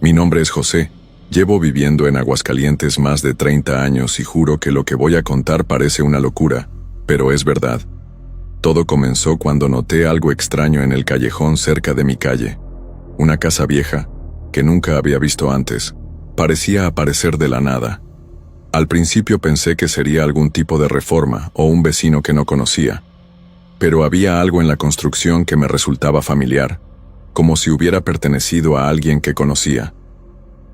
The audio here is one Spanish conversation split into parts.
Mi nombre es José. Llevo viviendo en Aguascalientes más de 30 años y juro que lo que voy a contar parece una locura, pero es verdad. Todo comenzó cuando noté algo extraño en el callejón cerca de mi calle. Una casa vieja, que nunca había visto antes, parecía aparecer de la nada. Al principio pensé que sería algún tipo de reforma o un vecino que no conocía, pero había algo en la construcción que me resultaba familiar, como si hubiera pertenecido a alguien que conocía.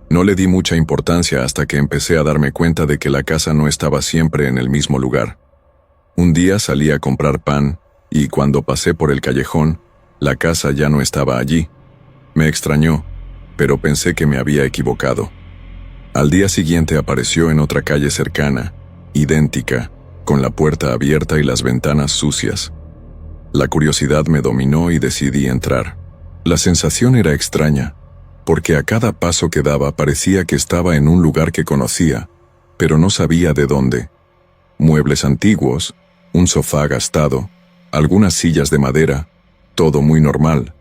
No le di mucha importancia hasta que empecé a darme cuenta de que la casa no estaba siempre en el mismo lugar. Un día salí a comprar pan, y cuando pasé por el callejón, la casa ya no estaba allí. Me extrañó, pero pensé que me había equivocado. Al día siguiente apareció en otra calle cercana, idéntica, con la puerta abierta y las ventanas sucias. La curiosidad me dominó y decidí entrar. La sensación era extraña, porque a cada paso que daba parecía que estaba en un lugar que conocía, pero no sabía de dónde. Muebles antiguos, un sofá gastado, algunas sillas de madera, todo muy normal,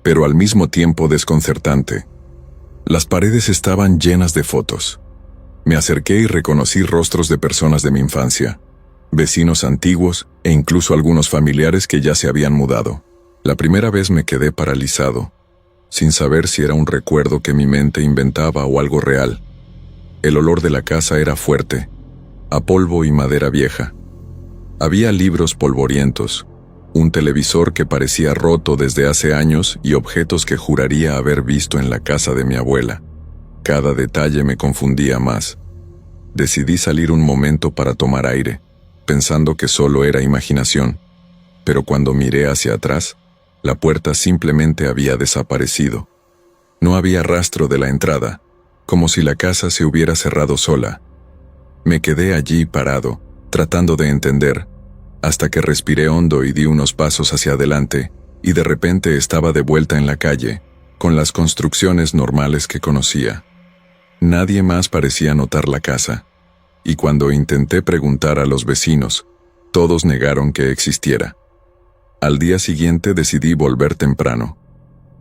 pero al mismo tiempo desconcertante. Las paredes estaban llenas de fotos. Me acerqué y reconocí rostros de personas de mi infancia, vecinos antiguos e incluso algunos familiares que ya se habían mudado. La primera vez me quedé paralizado, sin saber si era un recuerdo que mi mente inventaba o algo real. El olor de la casa era fuerte, a polvo y madera vieja. Había libros polvorientos, un televisor que parecía roto desde hace años y objetos que juraría haber visto en la casa de mi abuela. Cada detalle me confundía más. Decidí salir un momento para tomar aire, pensando que solo era imaginación, pero cuando miré hacia atrás, la puerta simplemente había desaparecido. No había rastro de la entrada, como si la casa se hubiera cerrado sola. Me quedé allí parado, tratando de entender, hasta que respiré hondo y di unos pasos hacia adelante, y de repente estaba de vuelta en la calle, con las construcciones normales que conocía. Nadie más parecía notar la casa, y cuando intenté preguntar a los vecinos, todos negaron que existiera. Al día siguiente decidí volver temprano.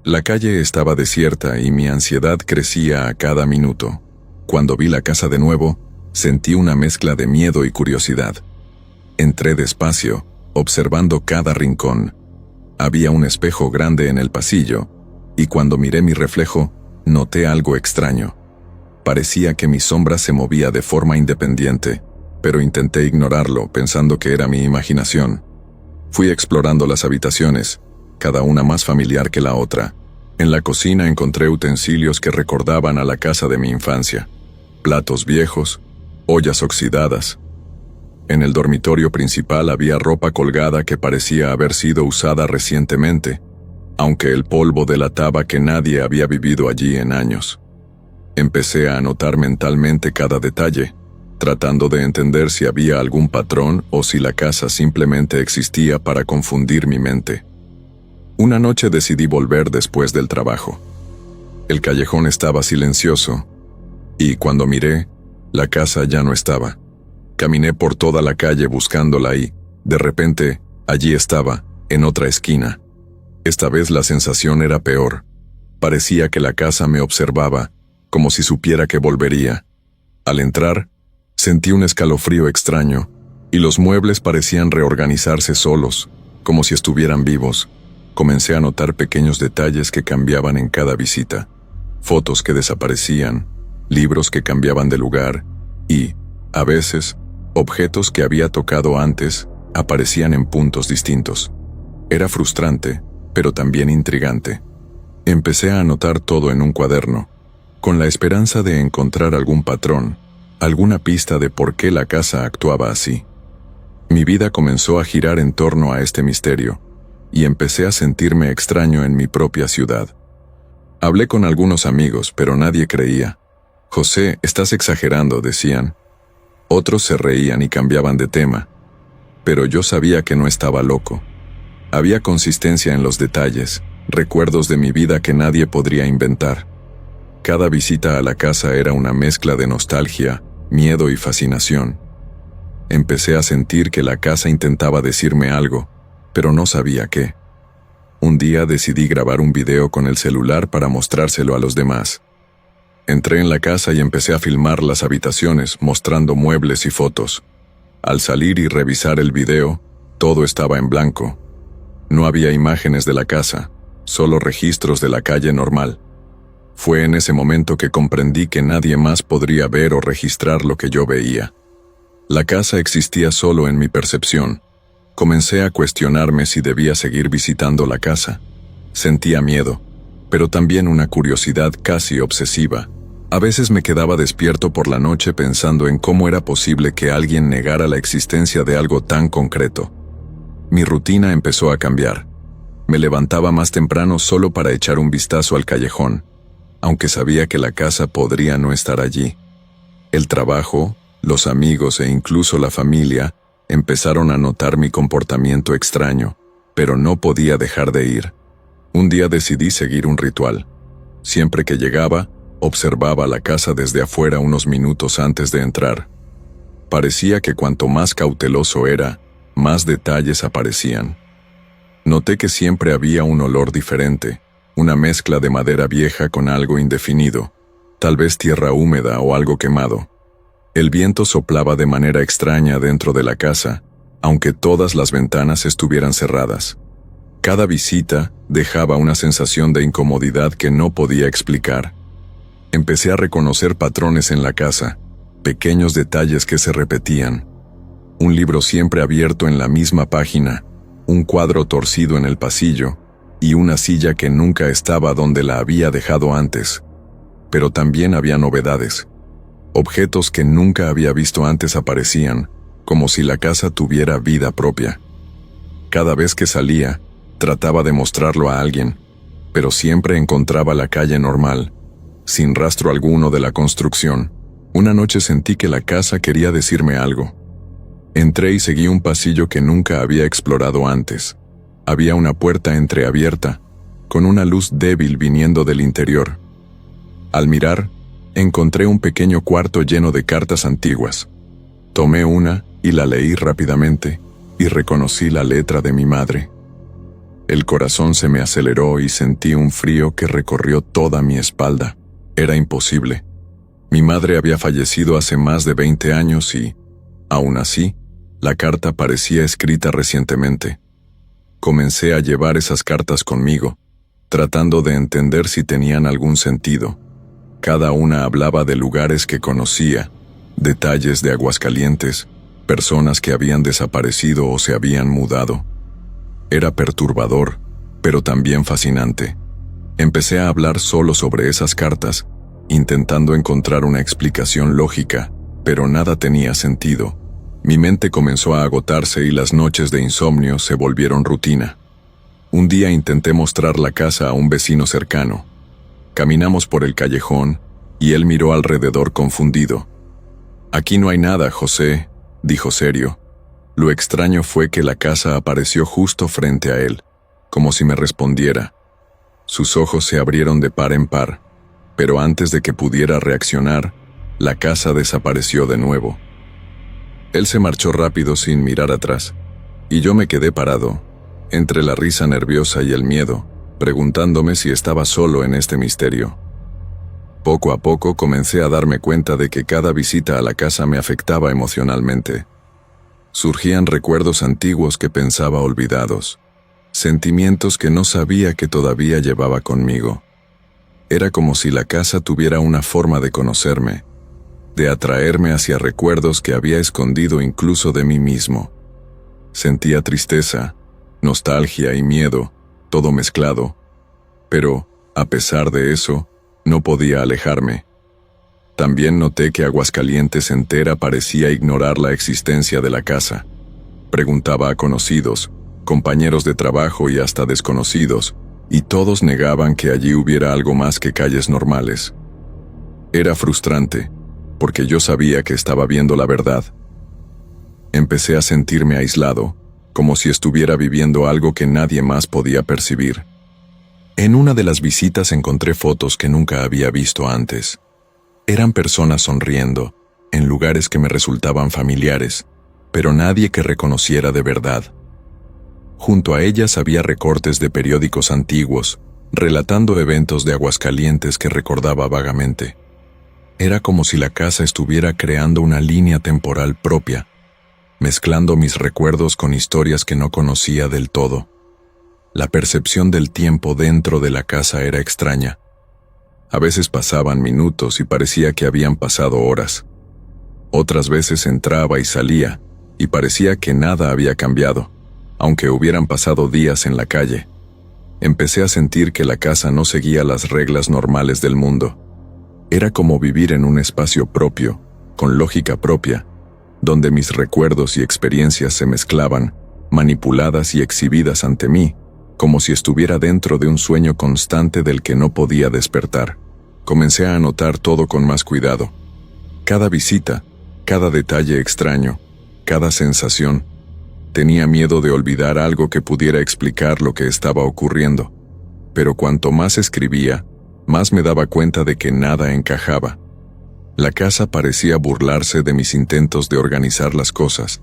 La calle estaba desierta y mi ansiedad crecía a cada minuto. Cuando vi la casa de nuevo, sentí una mezcla de miedo y curiosidad. Entré despacio, observando cada rincón. Había un espejo grande en el pasillo, y cuando miré mi reflejo, noté algo extraño. Parecía que mi sombra se movía de forma independiente, pero intenté ignorarlo pensando que era mi imaginación. Fui explorando las habitaciones, cada una más familiar que la otra. En la cocina encontré utensilios que recordaban a la casa de mi infancia. Platos viejos, ollas oxidadas. En el dormitorio principal había ropa colgada que parecía haber sido usada recientemente, aunque el polvo delataba que nadie había vivido allí en años. Empecé a anotar mentalmente cada detalle, tratando de entender si había algún patrón o si la casa simplemente existía para confundir mi mente. Una noche decidí volver después del trabajo. El callejón estaba silencioso, y cuando miré, la casa ya no estaba. Caminé por toda la calle buscándola y, de repente, allí estaba, en otra esquina. Esta vez la sensación era peor. Parecía que la casa me observaba, como si supiera que volvería. Al entrar, sentí un escalofrío extraño, y los muebles parecían reorganizarse solos, como si estuvieran vivos. Comencé a notar pequeños detalles que cambiaban en cada visita. Fotos que desaparecían, libros que cambiaban de lugar, y, a veces, objetos que había tocado antes aparecían en puntos distintos. Era frustrante, pero también intrigante. Empecé a anotar todo en un cuaderno, con la esperanza de encontrar algún patrón, alguna pista de por qué la casa actuaba así. Mi vida comenzó a girar en torno a este misterio, y empecé a sentirme extraño en mi propia ciudad. Hablé con algunos amigos, pero nadie creía. «José, estás exagerando», decían. Otros se reían y cambiaban de tema, pero yo sabía que no estaba loco. Había consistencia en los detalles, recuerdos de mi vida que nadie podría inventar. Cada visita a la casa era una mezcla de nostalgia, miedo y fascinación. Empecé a sentir que la casa intentaba decirme algo, pero no sabía qué. Un día decidí grabar un video con el celular para mostrárselo a los demás. Entré en la casa y empecé a filmar las habitaciones, mostrando muebles y fotos. Al salir y revisar el video, todo estaba en blanco. No había imágenes de la casa, solo registros de la calle normal. Fue en ese momento que comprendí que nadie más podría ver o registrar lo que yo veía. La casa existía solo en mi percepción. Comencé a cuestionarme si debía seguir visitando la casa. Sentía miedo, pero también una curiosidad casi obsesiva. A veces me quedaba despierto por la noche pensando en cómo era posible que alguien negara la existencia de algo tan concreto. Mi rutina empezó a cambiar. Me levantaba más temprano solo para echar un vistazo al callejón, aunque sabía que la casa podría no estar allí. El trabajo, los amigos e incluso la familia empezaron a notar mi comportamiento extraño, pero no podía dejar de ir. Un día decidí seguir un ritual. Siempre que llegaba, observaba la casa desde afuera unos minutos antes de entrar. Parecía que cuanto más cauteloso era, más detalles aparecían. Noté que siempre había un olor diferente, una mezcla de madera vieja con algo indefinido, tal vez tierra húmeda o algo quemado. El viento soplaba de manera extraña dentro de la casa, aunque todas las ventanas estuvieran cerradas. Cada visita dejaba una sensación de incomodidad que no podía explicar. Empecé a reconocer patrones en la casa, pequeños detalles que se repetían. Un libro siempre abierto en la misma página, un cuadro torcido en el pasillo y una silla que nunca estaba donde la había dejado antes. Pero también había novedades. Objetos que nunca había visto antes aparecían, como si la casa tuviera vida propia. Cada vez que salía, trataba de mostrarlo a alguien, pero siempre encontraba la calle normal, sin rastro alguno de la construcción. Una noche sentí que la casa quería decirme algo. Entré y seguí un pasillo que nunca había explorado antes. Había una puerta entreabierta, con una luz débil viniendo del interior. Al mirar, encontré un pequeño cuarto lleno de cartas antiguas. Tomé una y la leí rápidamente, y reconocí la letra de mi madre. El corazón se me aceleró y sentí un frío que recorrió toda mi espalda. Era imposible. Mi madre había fallecido hace más de 20 años y, aún así, la carta parecía escrita recientemente. Comencé a llevar esas cartas conmigo, tratando de entender si tenían algún sentido. Cada una hablaba de lugares que conocía, detalles de Aguascalientes, personas que habían desaparecido o se habían mudado. Era perturbador, pero también fascinante. Empecé a hablar solo sobre esas cartas, intentando encontrar una explicación lógica, pero nada tenía sentido. Mi mente comenzó a agotarse y las noches de insomnio se volvieron rutina. Un día intenté mostrar la casa a un vecino cercano. Caminamos por el callejón, y él miró alrededor confundido. «Aquí no hay nada, José», dijo serio. Lo extraño fue que la casa apareció justo frente a él, como si me respondiera. Sus ojos se abrieron de par en par, pero antes de que pudiera reaccionar, la casa desapareció de nuevo. Él se marchó rápido sin mirar atrás, y yo me quedé parado, entre la risa nerviosa y el miedo, preguntándome si estaba solo en este misterio. Poco a poco comencé a darme cuenta de que cada visita a la casa me afectaba emocionalmente. Surgían recuerdos antiguos que pensaba olvidados, sentimientos que no sabía que todavía llevaba conmigo. Era como si la casa tuviera una forma de conocerme, de atraerme hacia recuerdos que había escondido incluso de mí mismo. Sentía tristeza, nostalgia y miedo, todo mezclado, pero, a pesar de eso, no podía alejarme. También noté que Aguascalientes entera parecía ignorar la existencia de la casa. Preguntaba a conocidos, compañeros de trabajo y hasta desconocidos, y todos negaban que allí hubiera algo más que calles normales. Era frustrante, porque yo sabía que estaba viendo la verdad. Empecé a sentirme aislado, como si estuviera viviendo algo que nadie más podía percibir. En una de las visitas encontré fotos que nunca había visto antes. Eran personas sonriendo, en lugares que me resultaban familiares, pero nadie que reconociera de verdad. Junto a ellas había recortes de periódicos antiguos, relatando eventos de Aguascalientes que recordaba vagamente. Era como si la casa estuviera creando una línea temporal propia, mezclando mis recuerdos con historias que no conocía del todo. La percepción del tiempo dentro de la casa era extraña. A veces pasaban minutos y parecía que habían pasado horas. Otras veces entraba y salía, y parecía que nada había cambiado, aunque hubieran pasado días en la calle. Empecé a sentir que la casa no seguía las reglas normales del mundo. Era como vivir en un espacio propio, con lógica propia, donde mis recuerdos y experiencias se mezclaban, manipuladas y exhibidas ante mí, como si estuviera dentro de un sueño constante del que no podía despertar. Comencé a anotar todo con más cuidado. Cada visita, cada detalle extraño, cada sensación. Tenía miedo de olvidar algo que pudiera explicar lo que estaba ocurriendo. Pero cuanto más escribía, más me daba cuenta de que nada encajaba. La casa parecía burlarse de mis intentos de organizar las cosas.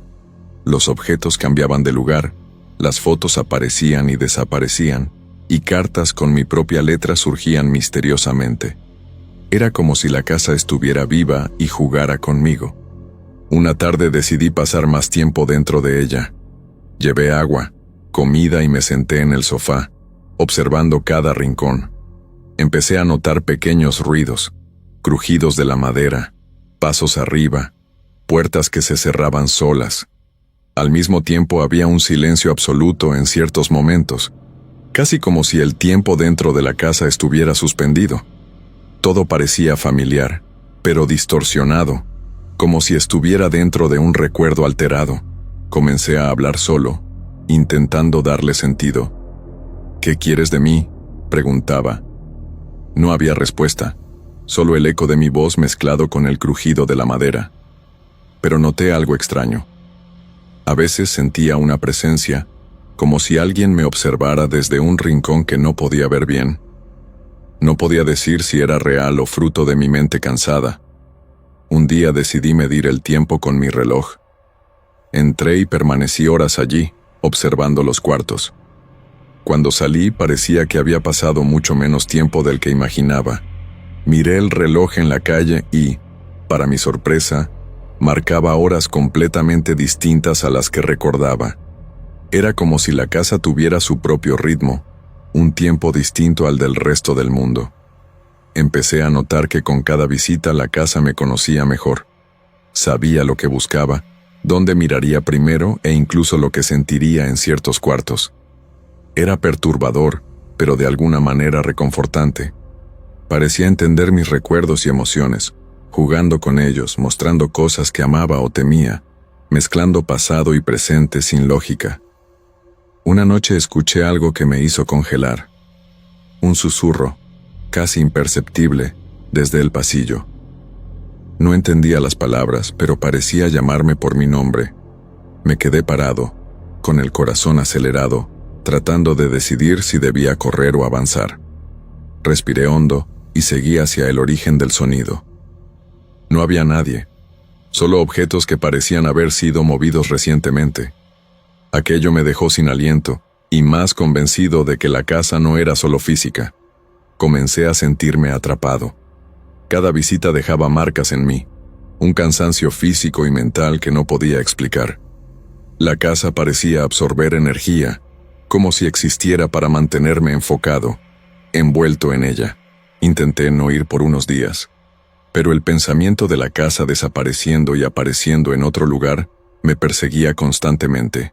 Los objetos cambiaban de lugar, las fotos aparecían y desaparecían, y cartas con mi propia letra surgían misteriosamente. Era como si la casa estuviera viva y jugara conmigo. Una tarde decidí pasar más tiempo dentro de ella. Llevé agua, comida y me senté en el sofá, observando cada rincón. Empecé a notar pequeños ruidos, crujidos de la madera, pasos arriba, puertas que se cerraban solas. Al mismo tiempo había un silencio absoluto en ciertos momentos, casi como si el tiempo dentro de la casa estuviera suspendido. Todo parecía familiar, pero distorsionado, como si estuviera dentro de un recuerdo alterado. Comencé a hablar solo, intentando darle sentido. ¿Qué quieres de mí?, preguntaba. No había respuesta, solo el eco de mi voz mezclado con el crujido de la madera. Pero noté algo extraño. A veces sentía una presencia, como si alguien me observara desde un rincón que no podía ver bien. No podía decir si era real o fruto de mi mente cansada. Un día decidí medir el tiempo con mi reloj. Entré y permanecí horas allí, observando los cuartos. Cuando salí parecía que había pasado mucho menos tiempo del que imaginaba. Miré el reloj en la calle y, para mi sorpresa, marcaba horas completamente distintas a las que recordaba. Era como si la casa tuviera su propio ritmo, un tiempo distinto al del resto del mundo. Empecé a notar que con cada visita la casa me conocía mejor. Sabía lo que buscaba, dónde miraría primero e incluso lo que sentiría en ciertos cuartos. Era perturbador, pero de alguna manera reconfortante. Parecía entender mis recuerdos y emociones, jugando con ellos, mostrando cosas que amaba o temía, mezclando pasado y presente sin lógica. Una noche escuché algo que me hizo congelar. Un susurro, casi imperceptible, desde el pasillo. No entendía las palabras, pero parecía llamarme por mi nombre. Me quedé parado, con el corazón acelerado, tratando de decidir si debía correr o avanzar. Respiré hondo y seguí hacia el origen del sonido. No había nadie, solo objetos que parecían haber sido movidos recientemente. Aquello me dejó sin aliento, y más convencido de que la casa no era solo física. Comencé a sentirme atrapado. Cada visita dejaba marcas en mí, un cansancio físico y mental que no podía explicar. La casa parecía absorber energía, como si existiera para mantenerme enfocado, envuelto en ella. Intenté no ir por unos días, pero el pensamiento de la casa desapareciendo y apareciendo en otro lugar me perseguía constantemente.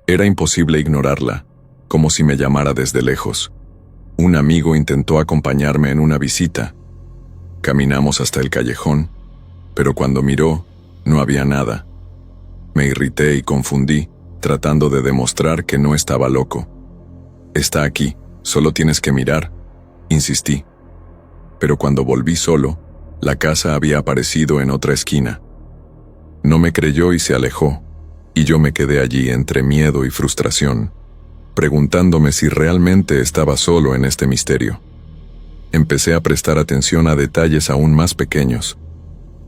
Era imposible ignorarla, como si me llamara desde lejos. Un amigo intentó acompañarme en una visita. Caminamos hasta el callejón, pero cuando miró, no había nada. Me irrité y confundí, tratando de demostrar que no estaba loco. «Está aquí, solo tienes que mirar», insistí. Pero cuando volví solo, la casa había aparecido en otra esquina. No me creyó y se alejó, y yo me quedé allí entre miedo y frustración, preguntándome si realmente estaba solo en este misterio. Empecé a prestar atención a detalles aún más pequeños: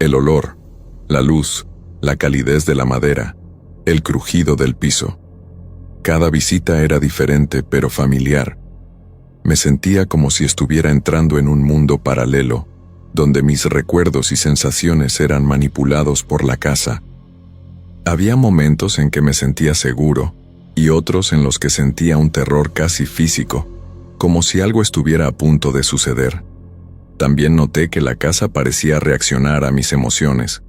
el olor, la luz, la calidez de la madera, el crujido del piso. Cada visita era diferente pero familiar. Me sentía como si estuviera entrando en un mundo paralelo, donde mis recuerdos y sensaciones eran manipulados por la casa. Había momentos en que me sentía seguro y otros en los que sentía un terror casi físico, como si algo estuviera a punto de suceder. También noté que la casa parecía reaccionar a mis emociones.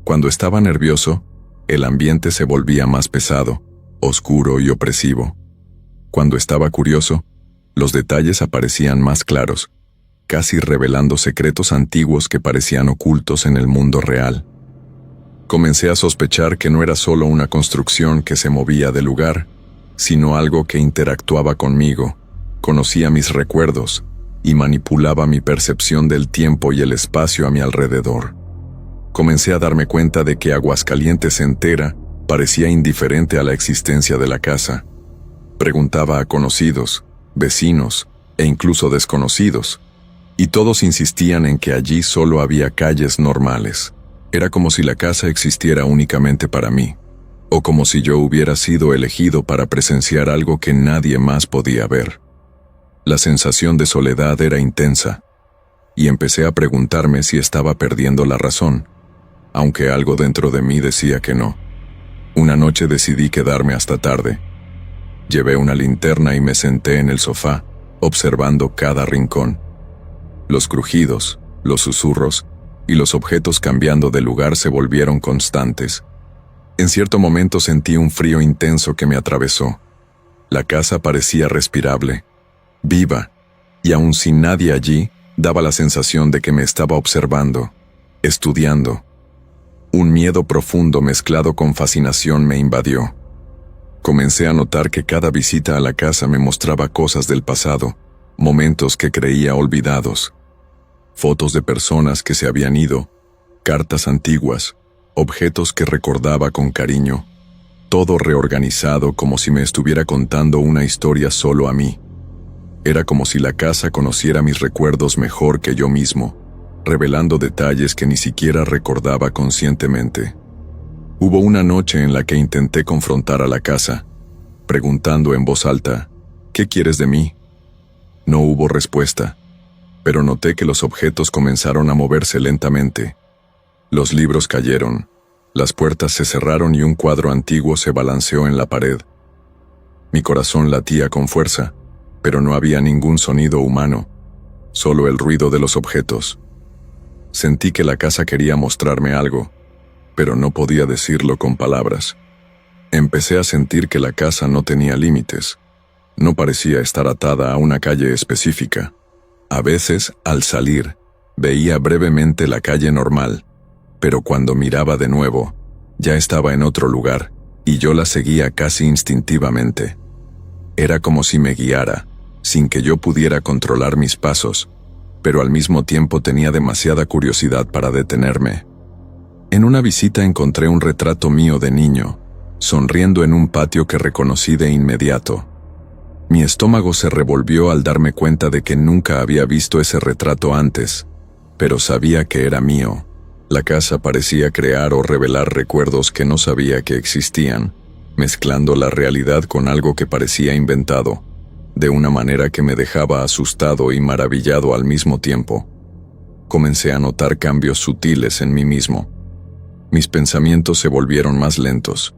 Cuando estaba nervioso, el ambiente se volvía más pesado, oscuro y opresivo. Cuando estaba curioso, los detalles aparecían más claros, casi revelando secretos antiguos que parecían ocultos en el mundo real. Comencé a sospechar que no era solo una construcción que se movía de lugar, sino algo que interactuaba conmigo, conocía mis recuerdos y manipulaba mi percepción del tiempo y el espacio a mi alrededor. Comencé a darme cuenta de que Aguascalientes entera parecía indiferente a la existencia de la casa. Preguntaba a conocidos, vecinos e incluso desconocidos, y todos insistían en que allí solo había calles normales. Era como si la casa existiera únicamente para mí, o como si yo hubiera sido elegido para presenciar algo que nadie más podía ver. La sensación de soledad era intensa, y empecé a preguntarme si estaba perdiendo la razón, aunque algo dentro de mí decía que no. Una noche decidí quedarme hasta tarde. Llevé una linterna y me senté en el sofá, observando cada rincón. Los crujidos, los susurros y los objetos cambiando de lugar se volvieron constantes. En cierto momento sentí un frío intenso que me atravesó. La casa parecía respirable, viva, y aun sin nadie allí, daba la sensación de que me estaba observando, estudiando. Un miedo profundo mezclado con fascinación me invadió. Comencé a notar que cada visita a la casa me mostraba cosas del pasado, momentos que creía olvidados. Fotos de personas que se habían ido, cartas antiguas, objetos que recordaba con cariño, todo reorganizado como si me estuviera contando una historia solo a mí. Era como si la casa conociera mis recuerdos mejor que yo mismo, revelando detalles que ni siquiera recordaba conscientemente. Hubo una noche en la que intenté confrontar a la casa, preguntando en voz alta, ¿qué quieres de mí? No hubo respuesta, pero noté que los objetos comenzaron a moverse lentamente. Los libros cayeron, las puertas se cerraron y un cuadro antiguo se balanceó en la pared. Mi corazón latía con fuerza, pero no había ningún sonido humano, solo el ruido de los objetos. Sentí que la casa quería mostrarme algo, pero no podía decirlo con palabras. Empecé a sentir que la casa no tenía límites. No parecía estar atada a una calle específica. A veces, al salir, veía brevemente la calle normal, pero cuando miraba de nuevo, ya estaba en otro lugar, y yo la seguía casi instintivamente. Era como si me guiara, sin que yo pudiera controlar mis pasos, pero al mismo tiempo tenía demasiada curiosidad para detenerme. En una visita encontré un retrato mío de niño, sonriendo en un patio que reconocí de inmediato. Mi estómago se revolvió al darme cuenta de que nunca había visto ese retrato antes, pero sabía que era mío. La casa parecía crear o revelar recuerdos que no sabía que existían, mezclando la realidad con algo que parecía inventado, de una manera que me dejaba asustado y maravillado al mismo tiempo. Comencé a notar cambios sutiles en mí mismo. Mis pensamientos se volvieron más lentos,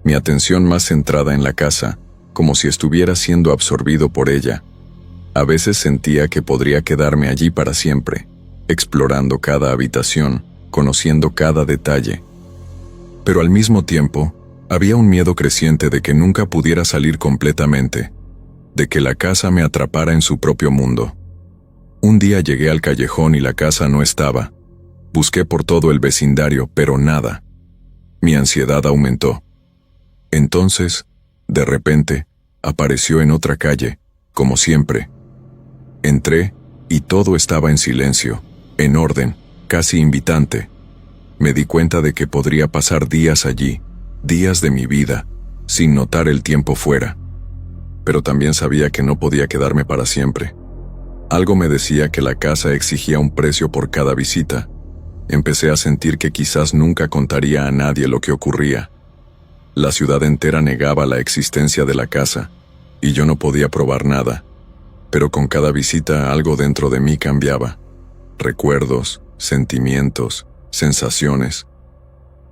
mi atención más centrada en la casa, como si estuviera siendo absorbido por ella. A veces sentía que podría quedarme allí para siempre, explorando cada habitación, conociendo cada detalle. Pero al mismo tiempo, había un miedo creciente de que nunca pudiera salir completamente, de que la casa me atrapara en su propio mundo. Un día llegué al callejón y la casa no estaba. Busqué por todo el vecindario, pero nada. Mi ansiedad aumentó. Entonces, de repente, apareció en otra calle, como siempre. Entré, y todo estaba en silencio, en orden, casi invitante. Me di cuenta de que podría pasar días allí, días de mi vida, sin notar el tiempo fuera. Pero también sabía que no podía quedarme para siempre. Algo me decía que la casa exigía un precio por cada visita. Empecé a sentir que quizás nunca contaría a nadie lo que ocurría. La ciudad entera negaba la existencia de la casa, y yo no podía probar nada. Pero con cada visita algo dentro de mí cambiaba. recuerdos, sentimientos, sensaciones.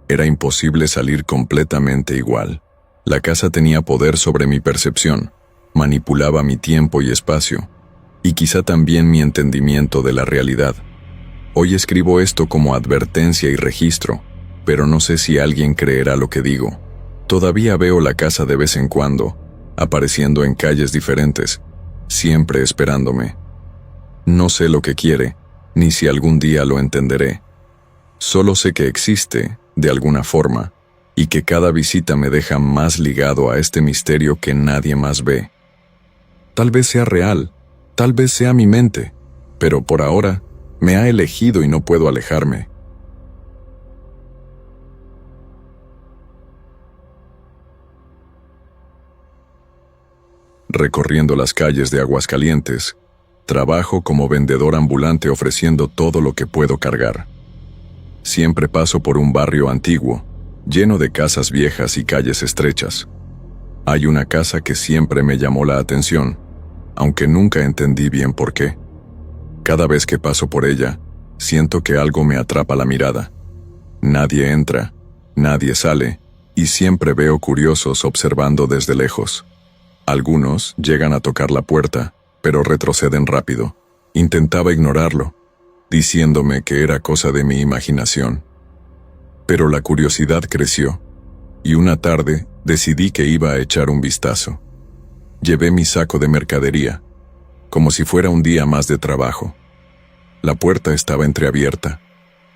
Era imposible salir completamente igual. La casa tenía poder sobre mi percepción, manipulaba mi tiempo y espacio, y quizá también mi entendimiento de la realidad. Hoy escribo esto como advertencia y registro, pero no sé si alguien creerá lo que digo. Todavía veo la casa de vez en cuando, apareciendo en calles diferentes, siempre esperándome. No sé lo que quiere, ni si algún día lo entenderé. Solo sé que existe, de alguna forma, y que cada visita me deja más ligado a este misterio que nadie más ve. Tal vez sea real, tal vez sea mi mente, pero por ahora me ha elegido y no puedo alejarme. Recorriendo las calles de Aguascalientes, trabajo como vendedor ambulante ofreciendo todo lo que puedo cargar. Siempre paso por un barrio antiguo, lleno de casas viejas y calles estrechas. Hay una casa que siempre me llamó la atención, aunque nunca entendí bien por qué. Cada vez que paso por ella, siento que algo me atrapa la mirada. Nadie entra, nadie sale, y siempre veo curiosos observando desde lejos. Algunos llegan a tocar la puerta, pero retroceden rápido. Intentaba ignorarlo, diciéndome que era cosa de mi imaginación. Pero la curiosidad creció, y una tarde decidí que iba a echar un vistazo. Llevé mi saco de mercadería, como si fuera un día más de trabajo. La puerta estaba entreabierta,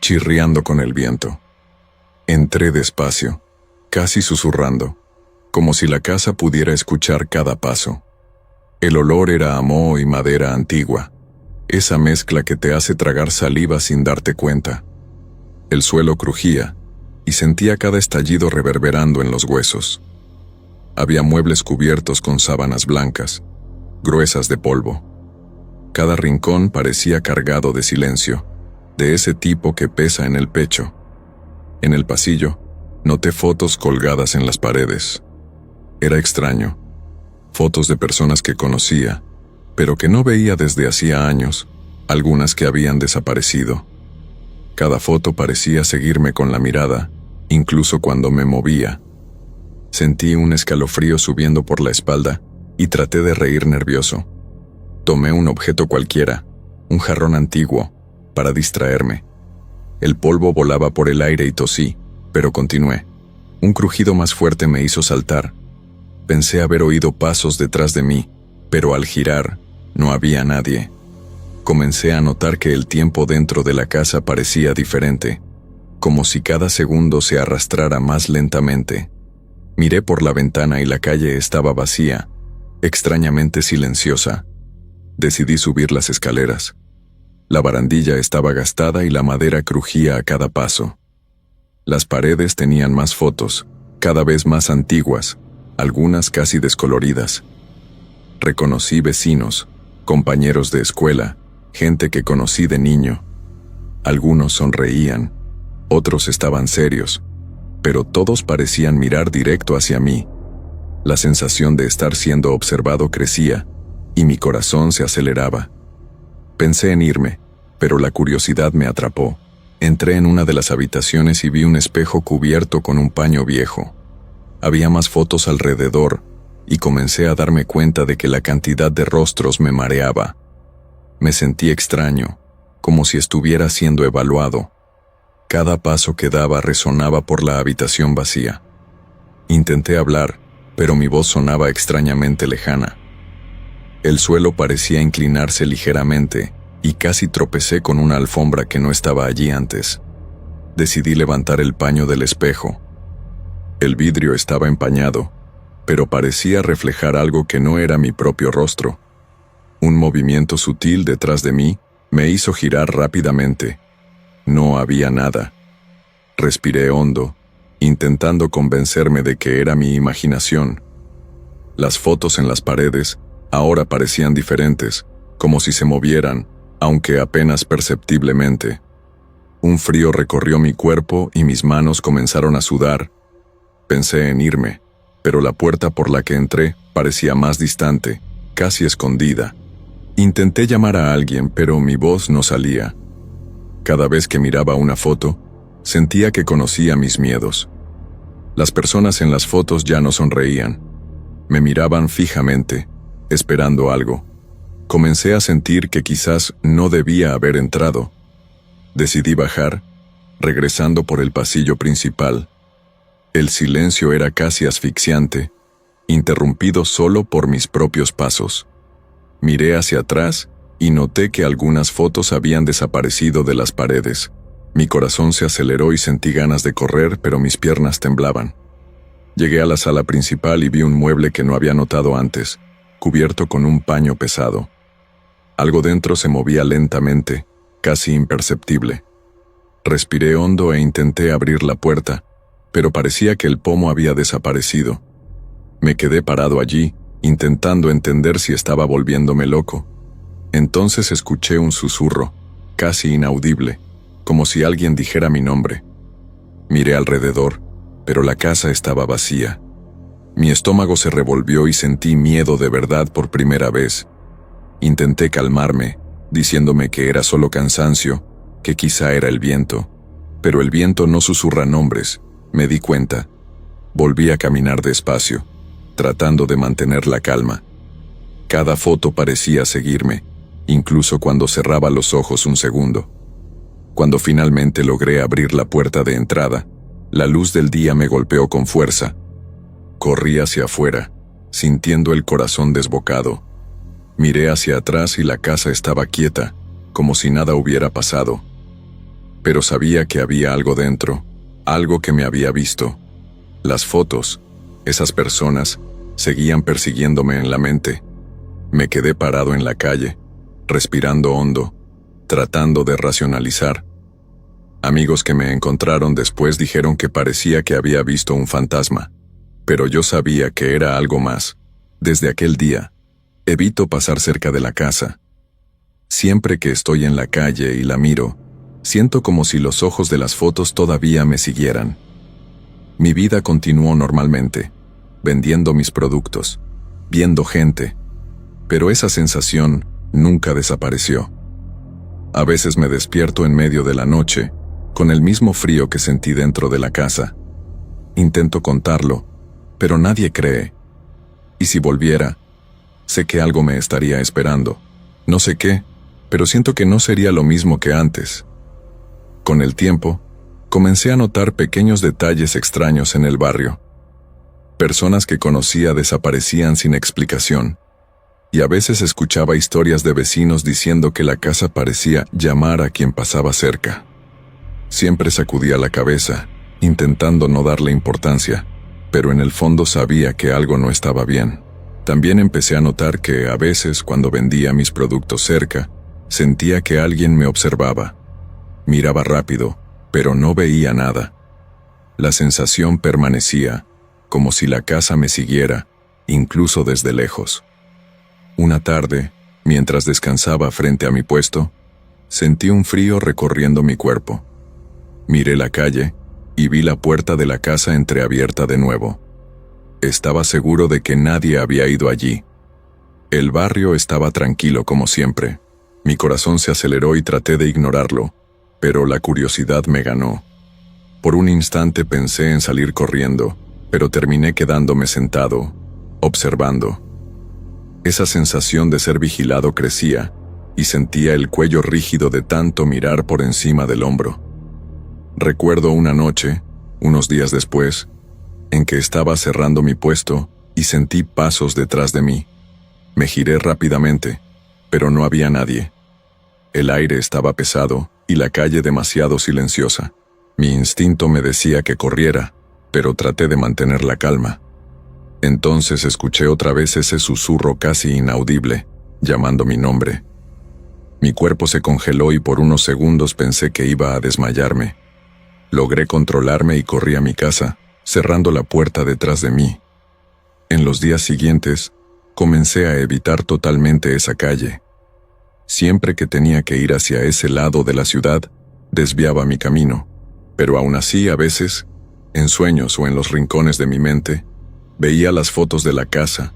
chirriando con el viento. Entré despacio, casi susurrando, como si la casa pudiera escuchar cada paso. El olor era a moho y madera antigua, esa mezcla que te hace tragar saliva sin darte cuenta. El suelo crujía, y sentía cada estallido reverberando en los huesos. Había muebles cubiertos con sábanas blancas, gruesas de polvo. Cada rincón parecía cargado de silencio, de ese tipo que pesa en el pecho. En el pasillo, noté fotos colgadas en las paredes. Era extraño. Fotos de personas que conocía, pero que no veía desde hacía años, algunas que habían desaparecido. Cada foto parecía seguirme con la mirada, incluso cuando me movía. Sentí un escalofrío subiendo por la espalda y traté de reír nervioso. Tomé un objeto cualquiera, un jarrón antiguo, para distraerme. El polvo volaba por el aire y tosí, pero continué. Un crujido más fuerte me hizo saltar. Pensé haber oído pasos detrás de mí, pero al girar, no había nadie. Comencé a notar que el tiempo dentro de la casa parecía diferente, como si cada segundo se arrastrara más lentamente. Miré por la ventana y la calle estaba vacía, extrañamente silenciosa. Decidí subir las escaleras. La barandilla estaba gastada y la madera crujía a cada paso. Las paredes tenían más fotos, cada vez más antiguas, algunas casi descoloridas. Reconocí vecinos, compañeros de escuela, gente que conocí de niño. Algunos sonreían, otros estaban serios, pero todos parecían mirar directo hacia mí. La sensación de estar siendo observado crecía, y mi corazón se aceleraba. Pensé en irme, pero la curiosidad me atrapó. Entré en una de las habitaciones y vi un espejo cubierto con un paño viejo. Había más fotos alrededor, y comencé a darme cuenta de que la cantidad de rostros me mareaba. Me sentí extraño, como si estuviera siendo evaluado. Cada paso que daba resonaba por la habitación vacía. Intenté hablar, pero mi voz sonaba extrañamente lejana. El suelo parecía inclinarse ligeramente, y casi tropecé con una alfombra que no estaba allí antes. Decidí levantar el paño del espejo. El vidrio estaba empañado, pero parecía reflejar algo que no era mi propio rostro. Un movimiento sutil detrás de mí me hizo girar rápidamente. No había nada. Respiré hondo, intentando convencerme de que era mi imaginación. Las fotos en las paredes ahora parecían diferentes, como si se movieran, aunque apenas perceptiblemente. Un frío recorrió mi cuerpo y mis manos comenzaron a sudar. Pensé en irme, pero la puerta por la que entré parecía más distante, casi escondida. Intenté llamar a alguien, pero mi voz no salía. Cada vez que miraba una foto, sentía que conocía mis miedos. Las personas en las fotos ya no sonreían. Me miraban fijamente, esperando algo. Comencé a sentir que quizás no debía haber entrado. Decidí bajar, regresando por el pasillo principal. El silencio era casi asfixiante, interrumpido solo por mis propios pasos. Miré hacia atrás y noté que algunas fotos habían desaparecido de las paredes. Mi corazón se aceleró y sentí ganas de correr, pero mis piernas temblaban. Llegué a la sala principal y vi un mueble que no había notado antes, cubierto con un paño pesado. Algo dentro se movía lentamente, casi imperceptible. Respiré hondo e intenté abrir la puerta, pero parecía que el pomo había desaparecido. Me quedé parado allí, intentando entender si estaba volviéndome loco. Entonces escuché un susurro, casi inaudible, como si alguien dijera mi nombre. Miré alrededor, pero la casa estaba vacía. Mi estómago se revolvió y sentí miedo de verdad por primera vez. Intenté calmarme, diciéndome que era solo cansancio, que quizá era el viento. Pero el viento no susurra nombres, me di cuenta. Volví a caminar despacio, tratando de mantener la calma. Cada foto parecía seguirme, incluso cuando cerraba los ojos un segundo. Cuando finalmente logré abrir la puerta de entrada, la luz del día me golpeó con fuerza. Corrí hacia afuera, sintiendo el corazón desbocado. Miré hacia atrás y la casa estaba quieta, como si nada hubiera pasado. Pero sabía que había algo dentro, algo que me había visto. Las fotos, esas personas, seguían persiguiéndome en la mente. Me quedé parado en la calle, respirando hondo, tratando de racionalizar. Amigos que me encontraron después dijeron que parecía que había visto un fantasma, pero yo sabía que era algo más. Desde aquel día, evito pasar cerca de la casa. Siempre que estoy en la calle y la miro, siento como si los ojos de las fotos todavía me siguieran. Mi vida continuó normalmente, vendiendo mis productos, viendo gente, pero esa sensación nunca desapareció. A veces me despierto en medio de la noche, con el mismo frío que sentí dentro de la casa. Intento contarlo, pero nadie cree. Y si volviera, sé que algo me estaría esperando. No sé qué, pero siento que no sería lo mismo que antes. Con el tiempo, comencé a notar pequeños detalles extraños en el barrio. Personas que conocía desaparecían sin explicación, y a veces escuchaba historias de vecinos diciendo que la casa parecía llamar a quien pasaba cerca. Siempre sacudía la cabeza, intentando no darle importancia, pero en el fondo sabía que algo no estaba bien. También empecé a notar que a veces cuando vendía mis productos cerca, sentía que alguien me observaba. Miraba rápido, pero no veía nada. La sensación permanecía, como si la casa me siguiera, incluso desde lejos. Una tarde, mientras descansaba frente a mi puesto, sentí un frío recorriendo mi cuerpo. Miré la calle y vi la puerta de la casa entreabierta de nuevo. Estaba seguro de que nadie había ido allí. El barrio estaba tranquilo como siempre. Mi corazón se aceleró y traté de ignorarlo, pero la curiosidad me ganó. Por un instante pensé en salir corriendo, pero terminé quedándome sentado, observando. Esa sensación de ser vigilado crecía, y sentía el cuello rígido de tanto mirar por encima del hombro. Recuerdo una noche, unos días después, en que estaba cerrando mi puesto y sentí pasos detrás de mí. Me giré rápidamente, pero no había nadie. El aire estaba pesado y la calle demasiado silenciosa. Mi instinto me decía que corriera, pero traté de mantener la calma. Entonces escuché otra vez ese susurro casi inaudible, llamando mi nombre. Mi cuerpo se congeló y por unos segundos pensé que iba a desmayarme. Logré controlarme y corrí a mi casa, cerrando la puerta detrás de mí. En los días siguientes, comencé a evitar totalmente esa calle. Siempre que tenía que ir hacia ese lado de la ciudad, desviaba mi camino, pero aún así a veces, en sueños o en los rincones de mi mente, veía las fotos de la casa,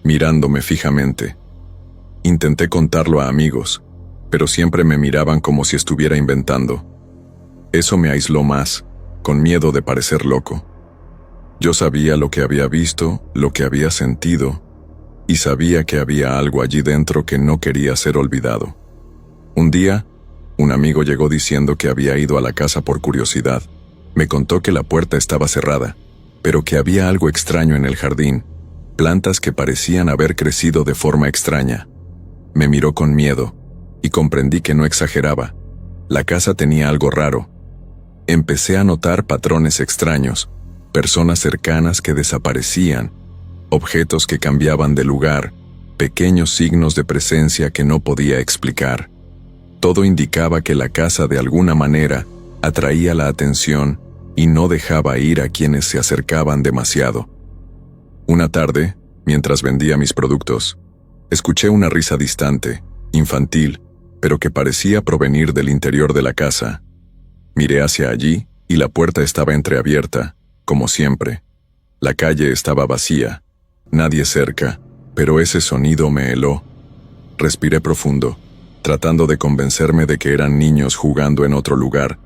mirándome fijamente. Intenté contarlo a amigos, pero siempre me miraban como si estuviera inventando. Eso me aisló más, con miedo de parecer loco. Yo sabía lo que había visto, lo que había sentido, y sabía que había algo allí dentro que no quería ser olvidado. Un día, un amigo llegó diciendo que había ido a la casa por curiosidad. Me contó que la puerta estaba cerrada, pero que había algo extraño en el jardín, plantas que parecían haber crecido de forma extraña. Me miró con miedo, y comprendí que no exageraba. La casa tenía algo raro. Empecé a notar patrones extraños, personas cercanas que desaparecían, objetos que cambiaban de lugar, pequeños signos de presencia que no podía explicar. Todo indicaba que la casa de alguna manera atraía la atención y no dejaba ir a quienes se acercaban demasiado. Una tarde, mientras vendía mis productos, escuché una risa distante, infantil, pero que parecía provenir del interior de la casa. Miré hacia allí y la puerta estaba entreabierta, como siempre. La calle estaba vacía, nadie cerca, pero ese sonido me heló. Respiré profundo, tratando de convencerme de que eran niños jugando en otro lugar,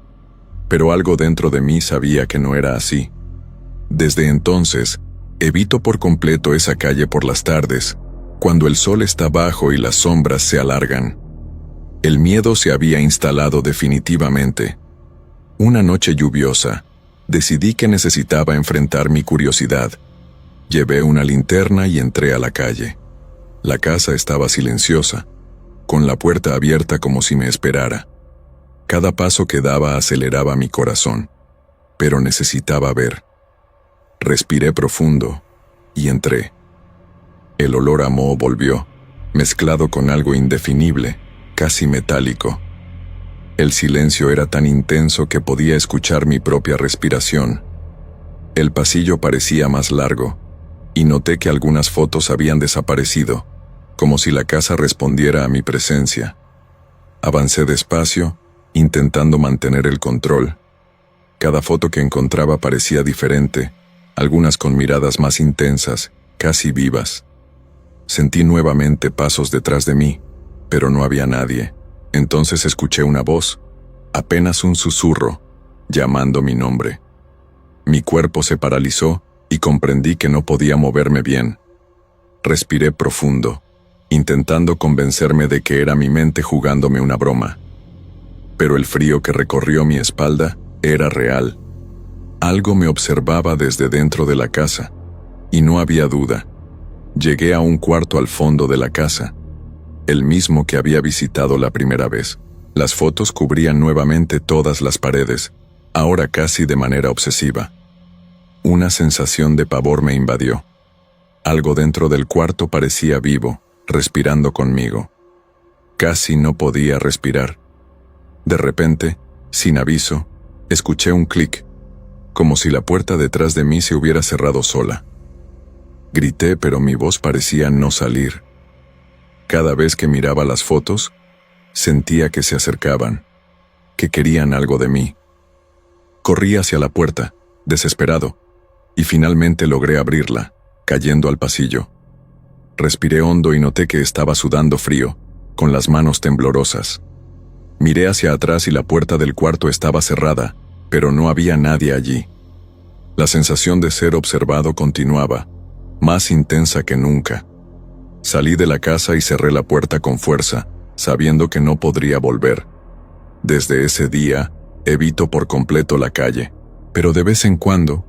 pero algo dentro de mí sabía que no era así. Desde entonces, evito por completo esa calle por las tardes, cuando el sol está bajo y las sombras se alargan. El miedo se había instalado definitivamente. Una noche lluviosa, decidí que necesitaba enfrentar mi curiosidad. Llevé una linterna y entré a la calle. La casa estaba silenciosa, con la puerta abierta como si me esperara. Cada paso que daba aceleraba mi corazón, pero necesitaba ver. Respiré profundo y entré. El olor a moho volvió, mezclado con algo indefinible, casi metálico. El silencio era tan intenso que podía escuchar mi propia respiración. El pasillo parecía más largo, y noté que algunas fotos habían desaparecido, como si la casa respondiera a mi presencia. Avancé despacio, intentando mantener el control. Cada foto que encontraba parecía diferente, algunas con miradas más intensas, casi vivas. Sentí nuevamente pasos detrás de mí, pero no había nadie. Entonces escuché una voz, apenas un susurro, llamando mi nombre. Mi cuerpo se paralizó y comprendí que no podía moverme bien. Respiré profundo, intentando convencerme de que era mi mente jugándome una broma. Pero el frío que recorrió mi espalda era real. Algo me observaba desde dentro de la casa, y no había duda. Llegué a un cuarto al fondo de la casa, el mismo que había visitado la primera vez. Las fotos cubrían nuevamente todas las paredes, ahora casi de manera obsesiva. Una sensación de pavor me invadió. Algo dentro del cuarto parecía vivo, respirando conmigo. Casi no podía respirar. De repente, sin aviso, escuché un clic, como si la puerta detrás de mí se hubiera cerrado sola. Grité, pero mi voz parecía no salir. Cada vez que miraba las fotos, sentía que se acercaban, que querían algo de mí. Corrí hacia la puerta, desesperado, y finalmente logré abrirla, cayendo al pasillo. Respiré hondo y noté que estaba sudando frío, con las manos temblorosas. Miré hacia atrás y la puerta del cuarto estaba cerrada, pero no había nadie allí. La sensación de ser observado continuaba, más intensa que nunca. Salí de la casa y cerré la puerta con fuerza, sabiendo que no podría volver. Desde ese día, evito por completo la calle, pero de vez en cuando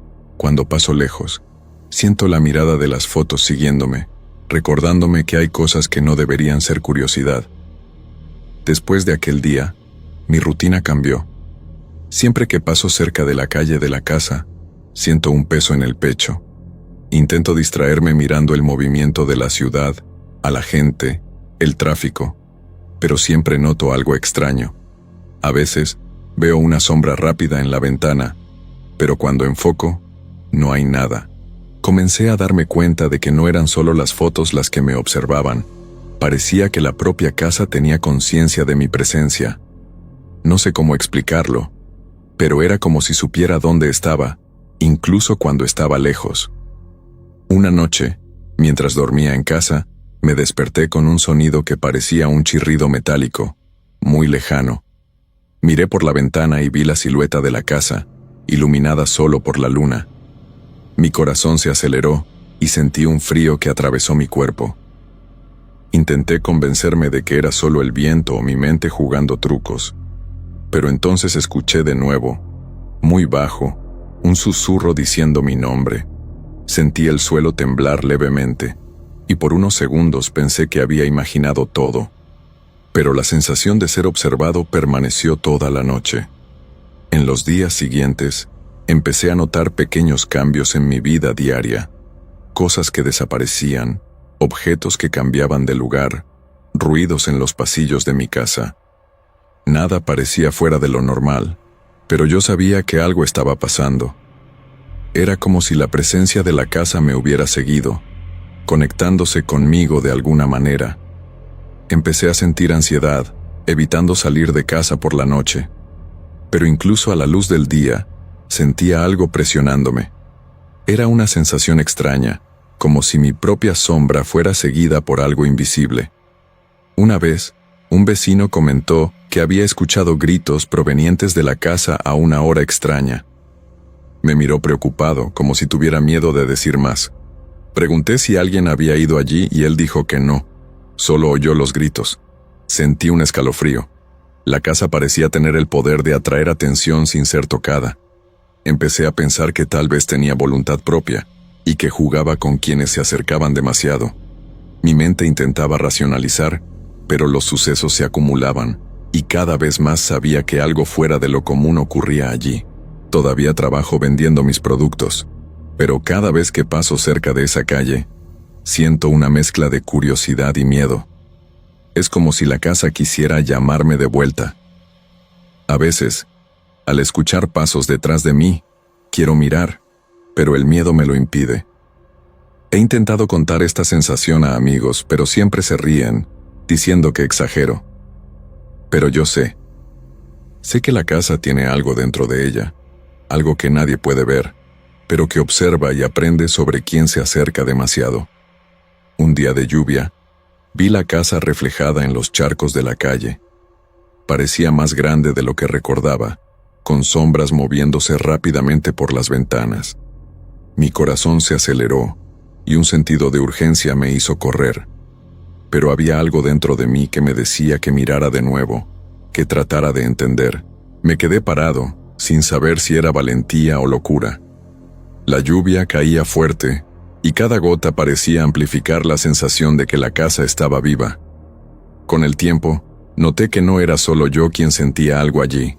paso lejos, siento la mirada de las fotos siguiéndome, recordándome que hay cosas que no deberían ser curiosidad. Después de aquel día, mi rutina cambió. Siempre que paso cerca de la calle de la casa, siento un peso en el pecho. Intento distraerme mirando el movimiento de la ciudad, a la gente, el tráfico, pero siempre noto algo extraño. A veces, veo una sombra rápida en la ventana, pero cuando enfoco, no hay nada. Comencé a darme cuenta de que no eran solo las fotos las que me observaban. Parecía que la propia casa tenía conciencia de mi presencia. No sé cómo explicarlo, pero era como si supiera dónde estaba, incluso cuando estaba lejos. Una noche, mientras dormía en casa, me desperté con un sonido que parecía un chirrido metálico. muy lejano. Miré por la ventana y vi la silueta de la casa, iluminada solo por la luna. Mi corazón se aceleró y sentí un frío que atravesó mi cuerpo. Intenté convencerme de que era solo el viento o mi mente jugando trucos. Pero entonces escuché de nuevo, muy bajo, un susurro diciendo mi nombre. Sentí el suelo temblar levemente, y por unos segundos pensé que había imaginado todo. Pero la sensación de ser observado permaneció toda la noche. En los días siguientes, empecé a notar pequeños cambios en mi vida diaria, cosas que desaparecían, objetos que cambiaban de lugar, ruidos en los pasillos de mi casa. Nada parecía fuera de lo normal, pero yo sabía que algo estaba pasando. Era como si la presencia de la casa me hubiera seguido, conectándose conmigo de alguna manera. Empecé a sentir ansiedad, evitando salir de casa por la noche. Pero incluso a la luz del día, sentía algo presionándome. Era una sensación extraña, como si mi propia sombra fuera seguida por algo invisible. Una vez, un vecino comentó que había escuchado gritos provenientes de la casa a una hora extraña. Me miró preocupado, como si tuviera miedo de decir más. Pregunté si alguien había ido allí y él dijo que no. Solo oyó los gritos. Sentí un escalofrío. La casa parecía tener el poder de atraer atención sin ser tocada. Empecé a pensar que tal vez tenía voluntad propia y que jugaba con quienes se acercaban demasiado. Mi mente intentaba racionalizar, pero los sucesos se acumulaban y cada vez más sabía que algo fuera de lo común ocurría allí. Todavía trabajo vendiendo mis productos, pero cada vez que paso cerca de esa calle, siento una mezcla de curiosidad y miedo. Es como si la casa quisiera llamarme de vuelta. A veces, al escuchar pasos detrás de mí, quiero mirar, pero el miedo me lo impide. He intentado contar esta sensación a amigos, pero siempre se ríen, diciendo que exagero. Pero yo sé que la casa tiene algo dentro de ella, algo que nadie puede ver, pero que observa y aprende sobre quién se acerca demasiado. Un día de lluvia, vi la casa reflejada en los charcos de la calle. Parecía más grande de lo que recordaba, con sombras moviéndose rápidamente por las ventanas. Mi corazón se aceleró y un sentido de urgencia me hizo correr. Pero había algo dentro de mí que me decía que mirara de nuevo, que tratara de entender. Me quedé parado, sin saber si era valentía o locura. La lluvia caía fuerte, y cada gota parecía amplificar la sensación de que la casa estaba viva. Con el tiempo, noté que no era solo yo quien sentía algo allí.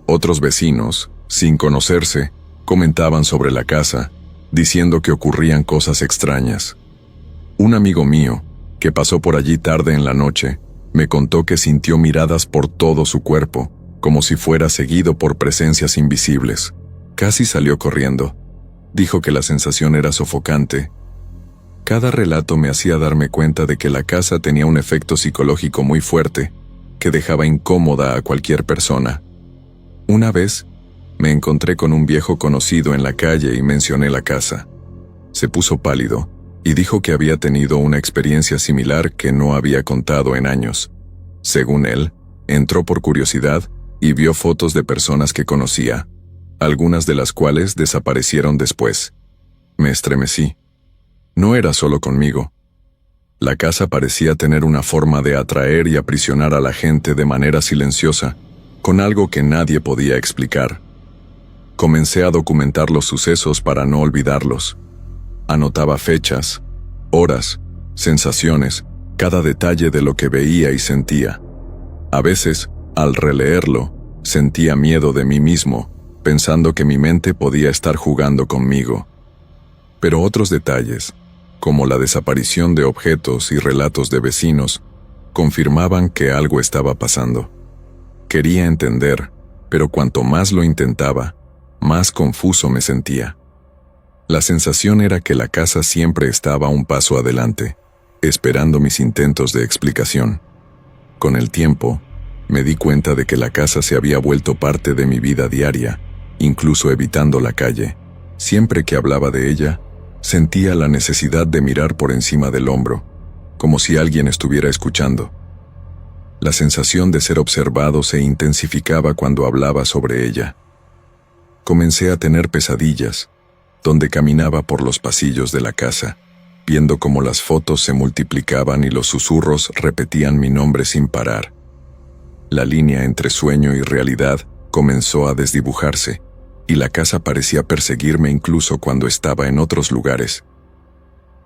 Otros vecinos, sin conocerse, comentaban sobre la casa, diciendo que ocurrían cosas extrañas. Un amigo mío, que pasó por allí tarde en la noche, me contó que sintió miradas por todo su cuerpo, como si fuera seguido por presencias invisibles. Casi salió corriendo. Dijo que la sensación era sofocante. Cada relato me hacía darme cuenta de que la casa tenía un efecto psicológico muy fuerte, que dejaba incómoda a cualquier persona. Una vez, me encontré con un viejo conocido en la calle y mencioné la casa. Se puso pálido y dijo que había tenido una experiencia similar que no había contado en años. Según él, entró por curiosidad y vio fotos de personas que conocía, algunas de las cuales desaparecieron después. Me estremecí. No era solo conmigo. La casa parecía tener una forma de atraer y aprisionar a la gente de manera silenciosa, con algo que nadie podía explicar. Comencé a documentar los sucesos para no olvidarlos. Anotaba fechas, horas, sensaciones, cada detalle de lo que veía y sentía. A veces, al releerlo, sentía miedo de mí mismo, pensando que mi mente podía estar jugando conmigo. Pero otros detalles, como la desaparición de objetos y relatos de vecinos, confirmaban que algo estaba pasando. Quería entender, pero cuanto más lo intentaba, más confuso me sentía. La sensación era que la casa siempre estaba un paso adelante, esperando mis intentos de explicación. Con el tiempo, me di cuenta de que la casa se había vuelto parte de mi vida diaria, incluso evitando la calle. Siempre que hablaba de ella, sentía la necesidad de mirar por encima del hombro, como si alguien estuviera escuchando. La sensación de ser observado se intensificaba cuando hablaba sobre ella. Comencé a tener pesadillas, donde caminaba por los pasillos de la casa, viendo cómo las fotos se multiplicaban y los susurros repetían mi nombre sin parar. La línea entre sueño y realidad comenzó a desdibujarse, y la casa parecía perseguirme incluso cuando estaba en otros lugares.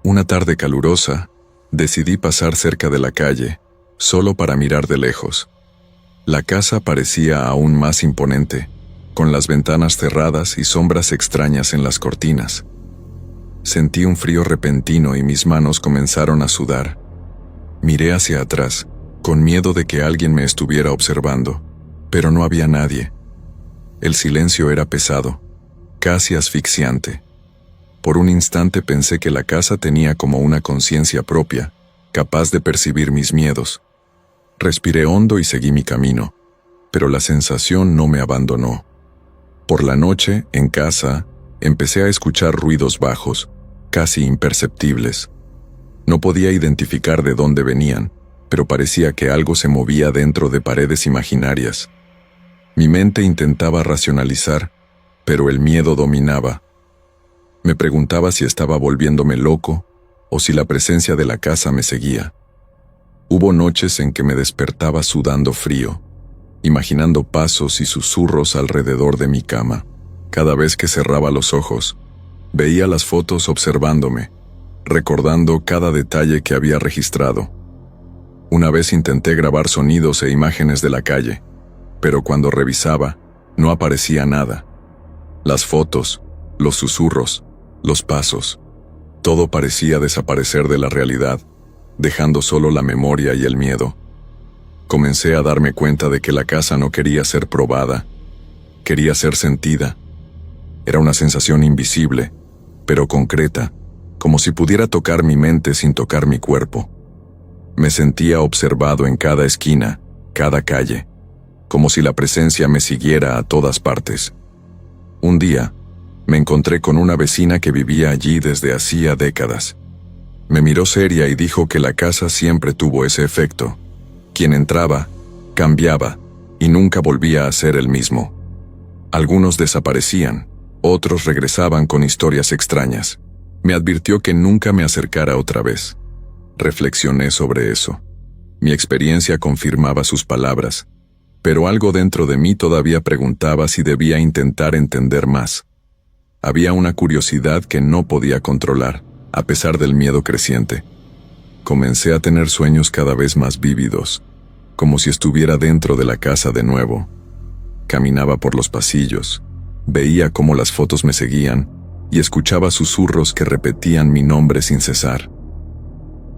Una tarde calurosa, decidí pasar cerca de la calle, solo para mirar de lejos. La casa parecía aún más imponente, con las ventanas cerradas y sombras extrañas en las cortinas. Sentí un frío repentino y mis manos comenzaron a sudar. Miré hacia atrás, con miedo de que alguien me estuviera observando, pero no había nadie. El silencio era pesado, casi asfixiante. Por un instante pensé que la casa tenía como una conciencia propia, capaz de percibir mis miedos. Respiré hondo y seguí mi camino, pero la sensación no me abandonó. Por la noche, en casa, empecé a escuchar ruidos bajos, casi imperceptibles. No podía identificar de dónde venían, pero parecía que algo se movía dentro de paredes imaginarias. Mi mente intentaba racionalizar, pero el miedo dominaba. Me preguntaba si estaba volviéndome loco o si la presencia de la casa me seguía. Hubo noches en que me despertaba sudando frío, imaginando pasos y susurros alrededor de mi cama. Cada vez que cerraba los ojos, veía las fotos observándome, recordando cada detalle que había registrado. Una vez intenté grabar sonidos e imágenes de la calle, pero cuando revisaba, no aparecía nada. Las fotos, los susurros, los pasos, todo parecía desaparecer de la realidad, dejando solo la memoria y el miedo. Comencé a darme cuenta de que la casa no quería ser probada, quería ser sentida. Era una sensación invisible, pero concreta, como si pudiera tocar mi mente sin tocar mi cuerpo. Me sentía observado en cada esquina, cada calle, como si la presencia me siguiera a todas partes. Un día, me encontré con una vecina que vivía allí desde hacía décadas. Me miró seria y dijo que la casa siempre tuvo ese efecto. Quien entraba, cambiaba, y nunca volvía a ser el mismo. Algunos desaparecían, otros regresaban con historias extrañas. Me advirtió que nunca me acercara otra vez. Reflexioné sobre eso. Mi experiencia confirmaba sus palabras, pero algo dentro de mí todavía preguntaba si debía intentar entender más. Había una curiosidad que no podía controlar, a pesar del miedo creciente. Comencé a tener sueños cada vez más vívidos, como si estuviera dentro de la casa de nuevo. Caminaba por los pasillos, veía cómo las fotos me seguían y escuchaba susurros que repetían mi nombre sin cesar.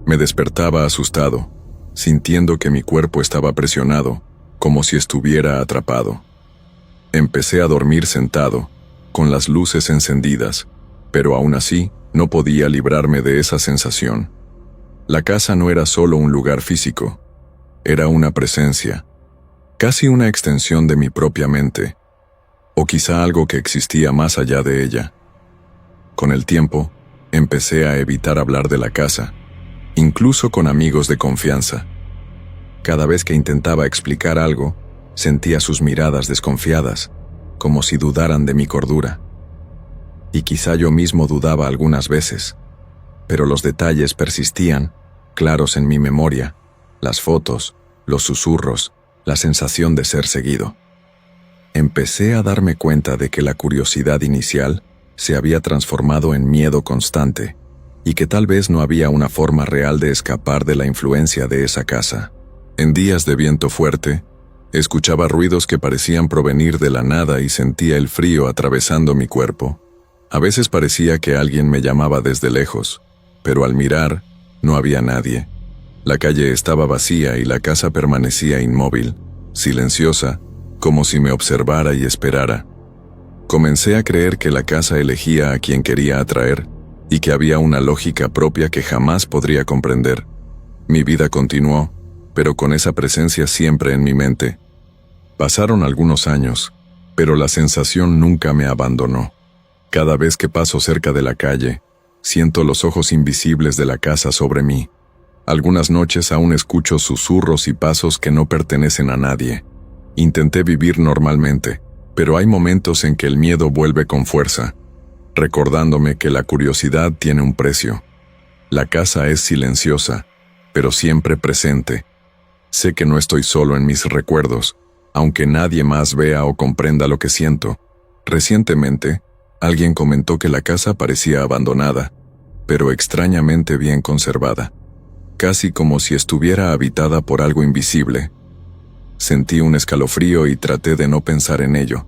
Me despertaba asustado, sintiendo que mi cuerpo estaba presionado, como si estuviera atrapado. Empecé a dormir sentado, con las luces encendidas, pero aún así no podía librarme de esa sensación. La casa no era solo un lugar físico, era una presencia, casi una extensión de mi propia mente, o quizá algo que existía más allá de ella. Con el tiempo, empecé a evitar hablar de la casa, incluso con amigos de confianza. Cada vez que intentaba explicar algo, sentía sus miradas desconfiadas, como si dudaran de mi cordura. Y quizá yo mismo dudaba algunas veces, pero los detalles persistían, claros en mi memoria, las fotos, los susurros, la sensación de ser seguido. Empecé a darme cuenta de que la curiosidad inicial se había transformado en miedo constante, y que tal vez no había una forma real de escapar de la influencia de esa casa. En días de viento fuerte, escuchaba ruidos que parecían provenir de la nada y sentía el frío atravesando mi cuerpo. A veces parecía que alguien me llamaba desde lejos, pero al mirar, no había nadie. La calle estaba vacía y la casa permanecía inmóvil, silenciosa, como si me observara y esperara. Comencé a creer que la casa elegía a quien quería atraer, y que había una lógica propia que jamás podría comprender. Mi vida continuó, pero con esa presencia siempre en mi mente. Pasaron algunos años, pero la sensación nunca me abandonó. Cada vez que paso cerca de la calle, siento los ojos invisibles de la casa sobre mí. Algunas noches aún escucho susurros y pasos que no pertenecen a nadie. Intenté vivir normalmente, pero hay momentos en que el miedo vuelve con fuerza, recordándome que la curiosidad tiene un precio. La casa es silenciosa, pero siempre presente. Sé que no estoy solo en mis recuerdos, aunque nadie más vea o comprenda lo que siento. Recientemente, alguien comentó que la casa parecía abandonada, pero extrañamente bien conservada, casi como si estuviera habitada por algo invisible. Sentí un escalofrío y traté de no pensar en ello,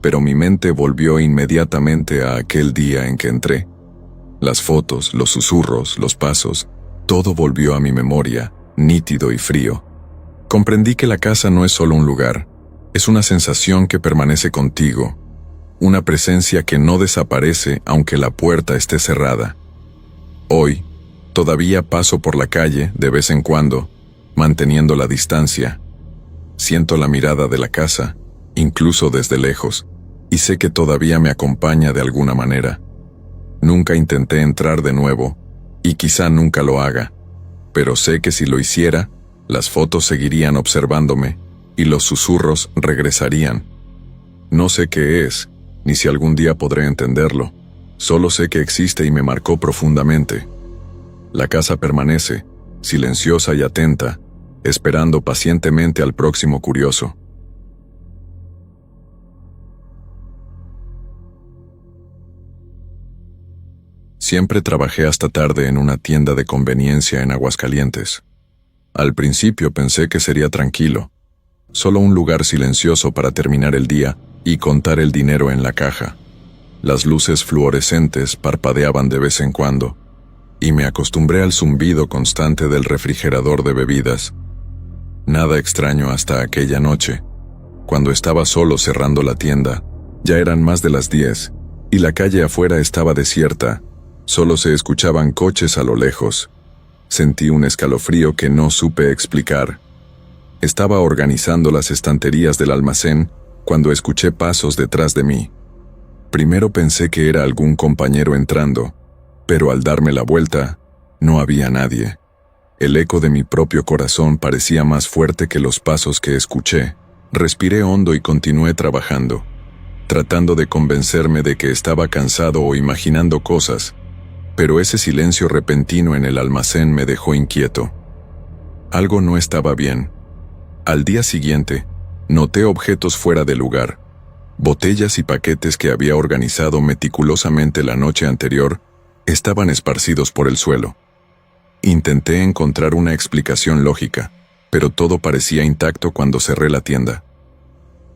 pero mi mente volvió inmediatamente a aquel día en que entré. Las fotos, los susurros, los pasos, todo volvió a mi memoria, nítido y frío. Comprendí que la casa no es solo un lugar, es una sensación que permanece contigo, una presencia que no desaparece aunque la puerta esté cerrada. Hoy, todavía paso por la calle de vez en cuando, manteniendo la distancia. Siento la mirada de la casa, incluso desde lejos, y sé que todavía me acompaña de alguna manera. Nunca intenté entrar de nuevo, y quizá nunca lo haga, pero sé que si lo hiciera, las fotos seguirían observándome, y los susurros regresarían. No sé qué es, ni si algún día podré entenderlo, solo sé que existe y me marcó profundamente. La casa permanece, silenciosa y atenta, esperando pacientemente al próximo curioso. Siempre trabajé hasta tarde en una tienda de conveniencia en Aguascalientes. Al principio pensé que sería tranquilo, solo un lugar silencioso para terminar el día y contar el dinero en la caja. Las luces fluorescentes parpadeaban de vez en cuando, y me acostumbré al zumbido constante del refrigerador de bebidas. Nada extraño hasta aquella noche, cuando estaba solo cerrando la tienda. Ya eran más de las 10, y la calle afuera estaba desierta, solo se escuchaban coches a lo lejos. Sentí un escalofrío que no supe explicar. Estaba organizando las estanterías del almacén cuando escuché pasos detrás de mí. Primero pensé que era algún compañero entrando, pero al darme la vuelta, no había nadie. El eco de mi propio corazón parecía más fuerte que los pasos que escuché. Respiré hondo y continué trabajando, tratando de convencerme de que estaba cansado o imaginando cosas, pero ese silencio repentino en el almacén me dejó inquieto. Algo no estaba bien. Al día siguiente, noté objetos fuera de lugar. Botellas y paquetes que había organizado meticulosamente la noche anterior estaban esparcidos por el suelo. Intenté encontrar una explicación lógica, pero todo parecía intacto cuando cerré la tienda.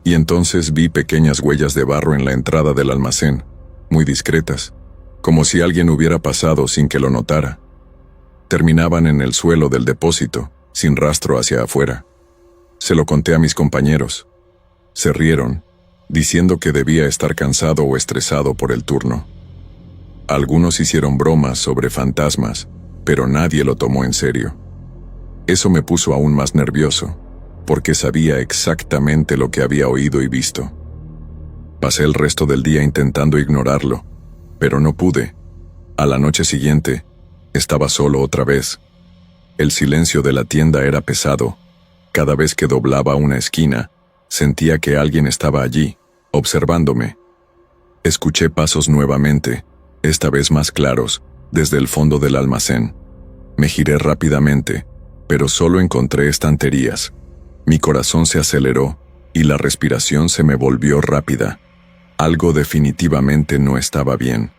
Y entonces vi pequeñas huellas de barro en la entrada del almacén, muy discretas, como si alguien hubiera pasado sin que lo notara. Terminaban en el suelo del depósito, sin rastro hacia afuera. Se lo conté a mis compañeros. Se rieron, diciendo que debía estar cansado o estresado por el turno. Algunos hicieron bromas sobre fantasmas, pero nadie lo tomó en serio. Eso me puso aún más nervioso, porque sabía exactamente lo que había oído y visto. Pasé el resto del día intentando ignorarlo, pero no pude. A la noche siguiente, estaba solo otra vez. El silencio de la tienda era pesado. Cada vez que doblaba una esquina, sentía que alguien estaba allí, observándome. Escuché pasos nuevamente, esta vez más claros, desde el fondo del almacén. Me giré rápidamente, pero solo encontré estanterías. Mi corazón se aceleró, y la respiración se me volvió rápida. Algo definitivamente no estaba bien.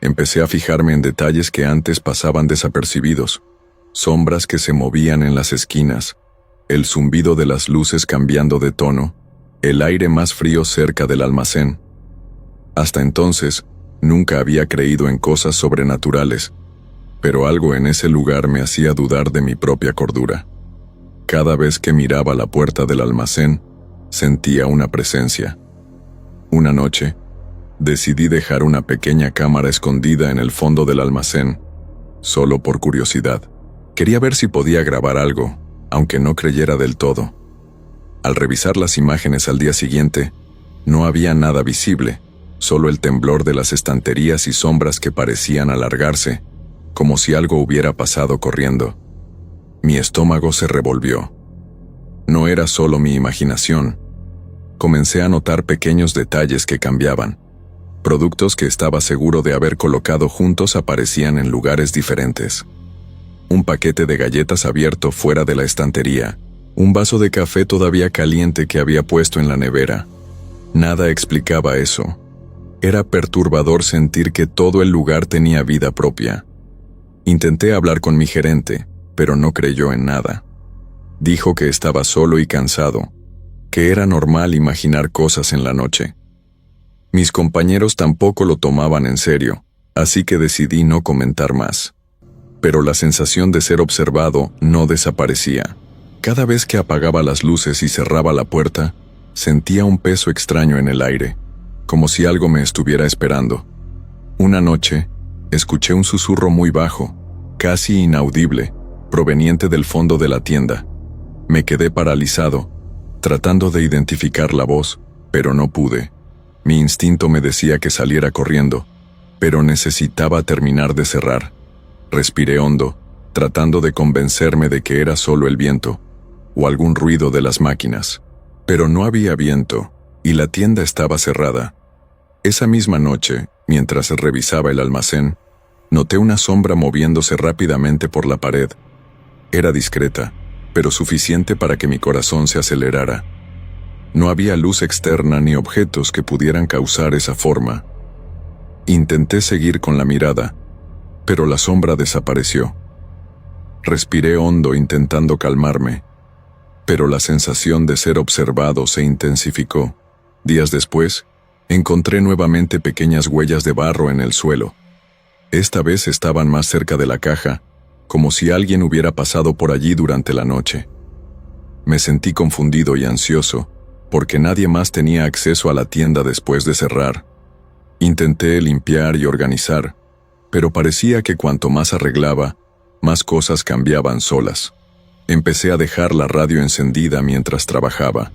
Empecé a fijarme en detalles que antes pasaban desapercibidos. Sombras que se movían en las esquinas, el zumbido de las luces cambiando de tono, el aire más frío cerca del almacén. Hasta entonces, nunca había creído en cosas sobrenaturales, pero algo en ese lugar me hacía dudar de mi propia cordura. Cada vez que miraba la puerta del almacén, sentía una presencia. Una noche, decidí dejar una pequeña cámara escondida en el fondo del almacén, solo por curiosidad. Quería ver si podía grabar algo, aunque no creyera del todo. Al revisar las imágenes al día siguiente, no había nada visible, solo el temblor de las estanterías y sombras que parecían alargarse, como si algo hubiera pasado corriendo. Mi estómago se revolvió. No era solo mi imaginación. Comencé a notar pequeños detalles que cambiaban. Productos que estaba seguro de haber colocado juntos aparecían en lugares diferentes. Un paquete de galletas abierto fuera de la estantería. Un vaso de café todavía caliente que había puesto en la nevera. Nada explicaba eso. Era perturbador sentir que todo el lugar tenía vida propia. Intenté hablar con mi gerente, pero no creyó en nada. Dijo que estaba solo y cansado, que era normal imaginar cosas en la noche. Mis compañeros tampoco lo tomaban en serio, así que decidí no comentar más. Pero la sensación de ser observado no desaparecía. Cada vez que apagaba las luces y cerraba la puerta, sentía un peso extraño en el aire, como si algo me estuviera esperando. Una noche, escuché un susurro muy bajo, casi inaudible, proveniente del fondo de la tienda. Me quedé paralizado, tratando de identificar la voz, pero no pude. Mi instinto me decía que saliera corriendo, pero necesitaba terminar de cerrar. Respiré hondo, tratando de convencerme de que era solo el viento, o algún ruido de las máquinas. Pero no había viento, y la tienda estaba cerrada. Esa misma noche, mientras revisaba el almacén, noté una sombra moviéndose rápidamente por la pared. Era discreta, pero suficiente para que mi corazón se acelerara. No había luz externa ni objetos que pudieran causar esa forma. Intenté seguir con la mirada, pero la sombra desapareció. Respiré hondo intentando calmarme, pero la sensación de ser observado se intensificó. Días después, encontré nuevamente pequeñas huellas de barro en el suelo. Esta vez estaban más cerca de la caja, como si alguien hubiera pasado por allí durante la noche. Me sentí confundido y ansioso, porque nadie más tenía acceso a la tienda después de cerrar. Intenté limpiar y organizar, pero parecía que cuanto más arreglaba, más cosas cambiaban solas. Empecé a dejar la radio encendida mientras trabajaba,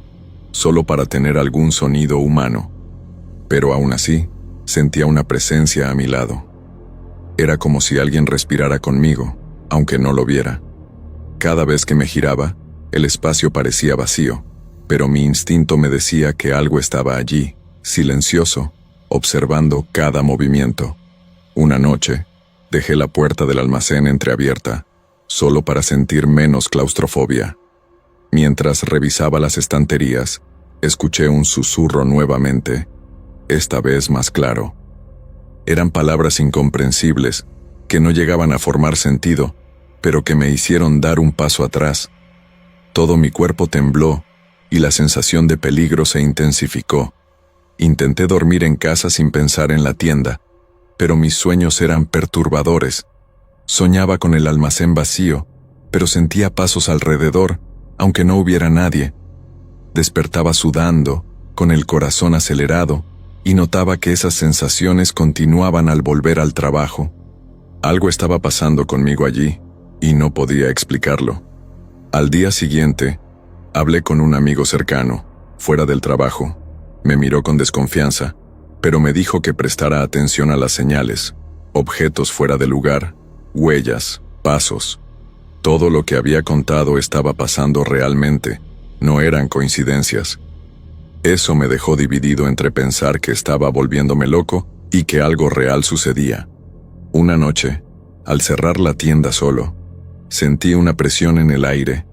solo para tener algún sonido humano. Pero aún así, sentía una presencia a mi lado. Era como si alguien respirara conmigo, aunque no lo viera. Cada vez que me giraba, el espacio parecía vacío, pero mi instinto me decía que algo estaba allí, silencioso, observando cada movimiento. Una noche, dejé la puerta del almacén entreabierta, solo para sentir menos claustrofobia. Mientras revisaba las estanterías, escuché un susurro nuevamente, esta vez más claro. Eran palabras incomprensibles, que no llegaban a formar sentido, pero que me hicieron dar un paso atrás. Todo mi cuerpo tembló, y la sensación de peligro se intensificó. Intenté dormir en casa sin pensar en la tienda, pero mis sueños eran perturbadores. Soñaba con el almacén vacío, pero sentía pasos alrededor, aunque no hubiera nadie. Despertaba sudando, con el corazón acelerado, y notaba que esas sensaciones continuaban al volver al trabajo. Algo estaba pasando conmigo allí, y no podía explicarlo. Al día siguiente, hablé con un amigo cercano, fuera del trabajo. Me miró con desconfianza, pero me dijo que prestara atención a las señales, objetos fuera de lugar, huellas, pasos. Todo lo que había contado estaba pasando realmente, no eran coincidencias. Eso me dejó dividido entre pensar que estaba volviéndome loco y que algo real sucedía. Una noche, al cerrar la tienda solo, sentí una presión en el aire,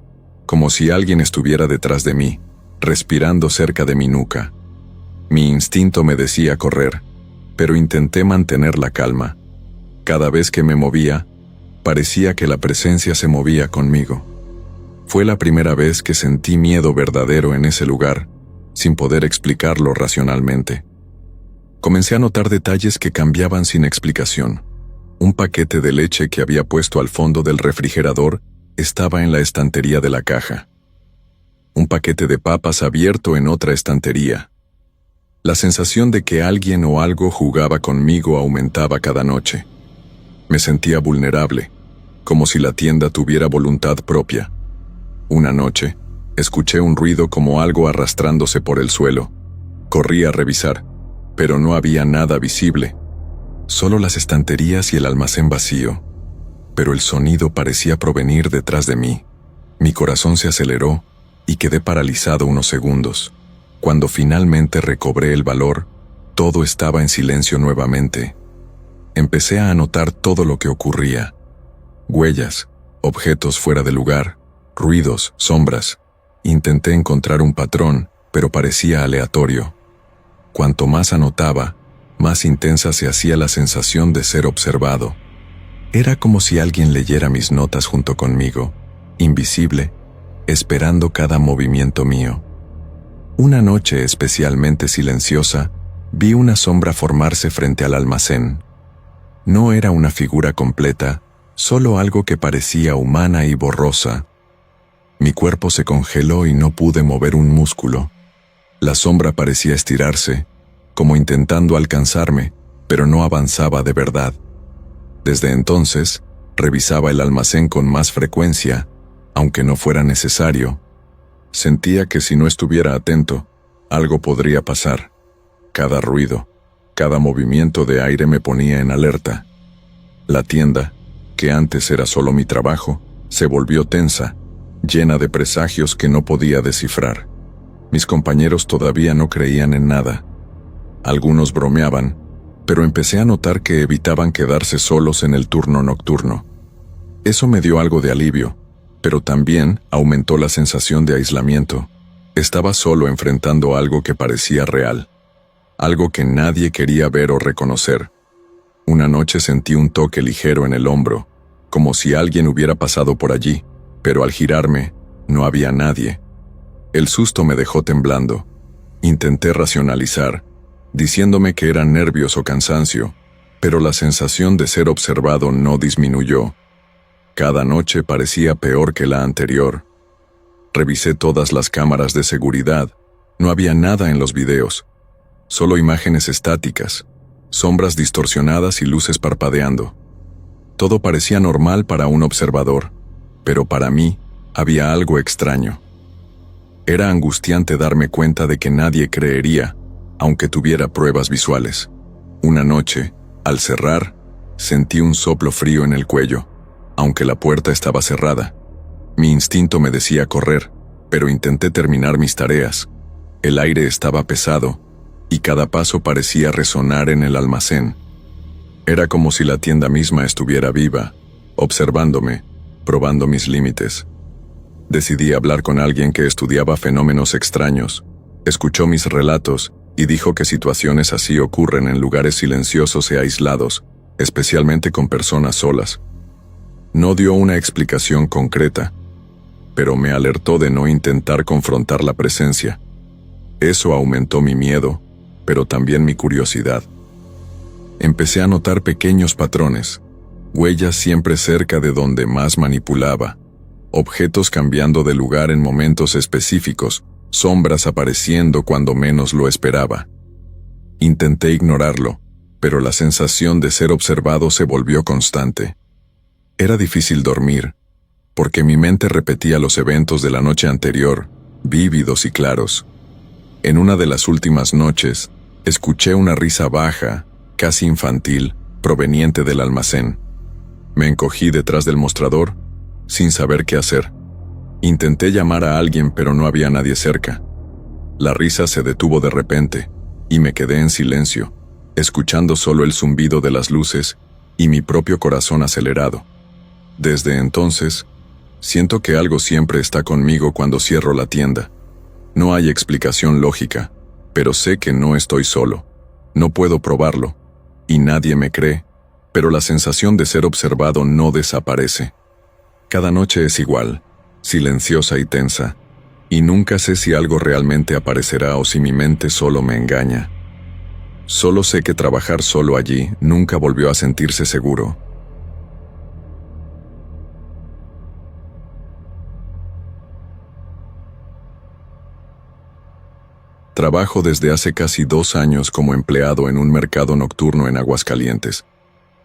como si alguien estuviera detrás de mí, respirando cerca de mi nuca. Mi instinto me decía correr, pero intenté mantener la calma. Cada vez que me movía, parecía que la presencia se movía conmigo. Fue la primera vez que sentí miedo verdadero en ese lugar, sin poder explicarlo racionalmente. Comencé a notar detalles que cambiaban sin explicación. Un paquete de leche que había puesto al fondo del refrigerador estaba en la estantería de la caja. Un paquete de papas abierto en otra estantería. La sensación de que alguien o algo jugaba conmigo aumentaba cada noche. Me sentía vulnerable, como si la tienda tuviera voluntad propia. Una noche, escuché un ruido como algo arrastrándose por el suelo. Corrí a revisar, pero no había nada visible. Solo las estanterías y el almacén vacío. pero el sonido parecía provenir detrás de mí. Mi corazón se aceleró y quedé paralizado unos segundos. Cuando finalmente recobré el valor, todo estaba en silencio nuevamente. Empecé a anotar todo lo que ocurría. Huellas, objetos fuera de lugar, ruidos, sombras. Intenté encontrar un patrón, pero parecía aleatorio. Cuanto más anotaba, más intensa se hacía la sensación de ser observado. Era como si alguien leyera mis notas junto conmigo, invisible, esperando cada movimiento mío. Una noche especialmente silenciosa, vi una sombra formarse frente al almacén. No era una figura completa, solo algo que parecía humana y borrosa. Mi cuerpo se congeló y no pude mover un músculo. La sombra parecía estirarse, como intentando alcanzarme, pero no avanzaba de verdad. Desde entonces, revisaba el almacén con más frecuencia, aunque no fuera necesario. Sentía que si no estuviera atento, algo podría pasar. Cada ruido, cada movimiento de aire me ponía en alerta. La tienda, que antes era solo mi trabajo, se volvió tensa, llena de presagios que no podía descifrar. Mis compañeros todavía no creían en nada. Algunos bromeaban, pero empecé a notar que evitaban quedarse solos en el turno nocturno. Eso me dio algo de alivio, pero también aumentó la sensación de aislamiento. Estaba solo enfrentando algo que parecía real, algo que nadie quería ver o reconocer. Una noche sentí un toque ligero en el hombro, como si alguien hubiera pasado por allí, pero al girarme, no había nadie. El susto me dejó temblando. Intenté racionalizar, diciéndome que eran nervios o cansancio, pero la sensación de ser observado no disminuyó. Cada noche parecía peor que la anterior. Revisé todas las cámaras de seguridad. No había nada en los videos, solo imágenes estáticas, sombras distorsionadas y luces parpadeando. Todo parecía normal para un observador, pero para mí había algo extraño. Era angustiante darme cuenta de que nadie creería, aunque tuviera pruebas visuales. Una noche, al cerrar, sentí un soplo frío en el cuello, aunque la puerta estaba cerrada. Mi instinto me decía correr, pero intenté terminar mis tareas. El aire estaba pesado, y cada paso parecía resonar en el almacén. Era como si la tienda misma estuviera viva, observándome, probando mis límites. Decidí hablar con alguien que estudiaba fenómenos extraños. Escuchó mis relatos y dijo que situaciones así ocurren en lugares silenciosos y aislados, especialmente con personas solas. No dio una explicación concreta, pero me alertó de no intentar confrontar la presencia. Eso aumentó mi miedo, pero también mi curiosidad. Empecé a notar pequeños patrones, huellas siempre cerca de donde más manipulaba, objetos cambiando de lugar en momentos específicos, sombras apareciendo cuando menos lo esperaba. Intenté ignorarlo, pero la sensación de ser observado se volvió constante. Era difícil dormir, porque mi mente repetía los eventos de la noche anterior, vívidos y claros. En una de las últimas noches, escuché una risa baja, casi infantil, proveniente del almacén. Me encogí detrás del mostrador, sin saber qué hacer. Intenté llamar a alguien, pero no había nadie cerca. La risa se detuvo de repente, y me quedé en silencio, escuchando solo el zumbido de las luces y mi propio corazón acelerado. Desde entonces, siento que algo siempre está conmigo cuando cierro la tienda. No hay explicación lógica, pero sé que no estoy solo. No puedo probarlo, y nadie me cree, pero la sensación de ser observado no desaparece. Cada noche es igual, silenciosa y tensa, y nunca sé si algo realmente aparecerá o si mi mente solo me engaña. Solo sé que trabajar solo allí nunca volvió a sentirse seguro. Trabajo desde hace casi 2 años como empleado en un mercado nocturno en Aguascalientes.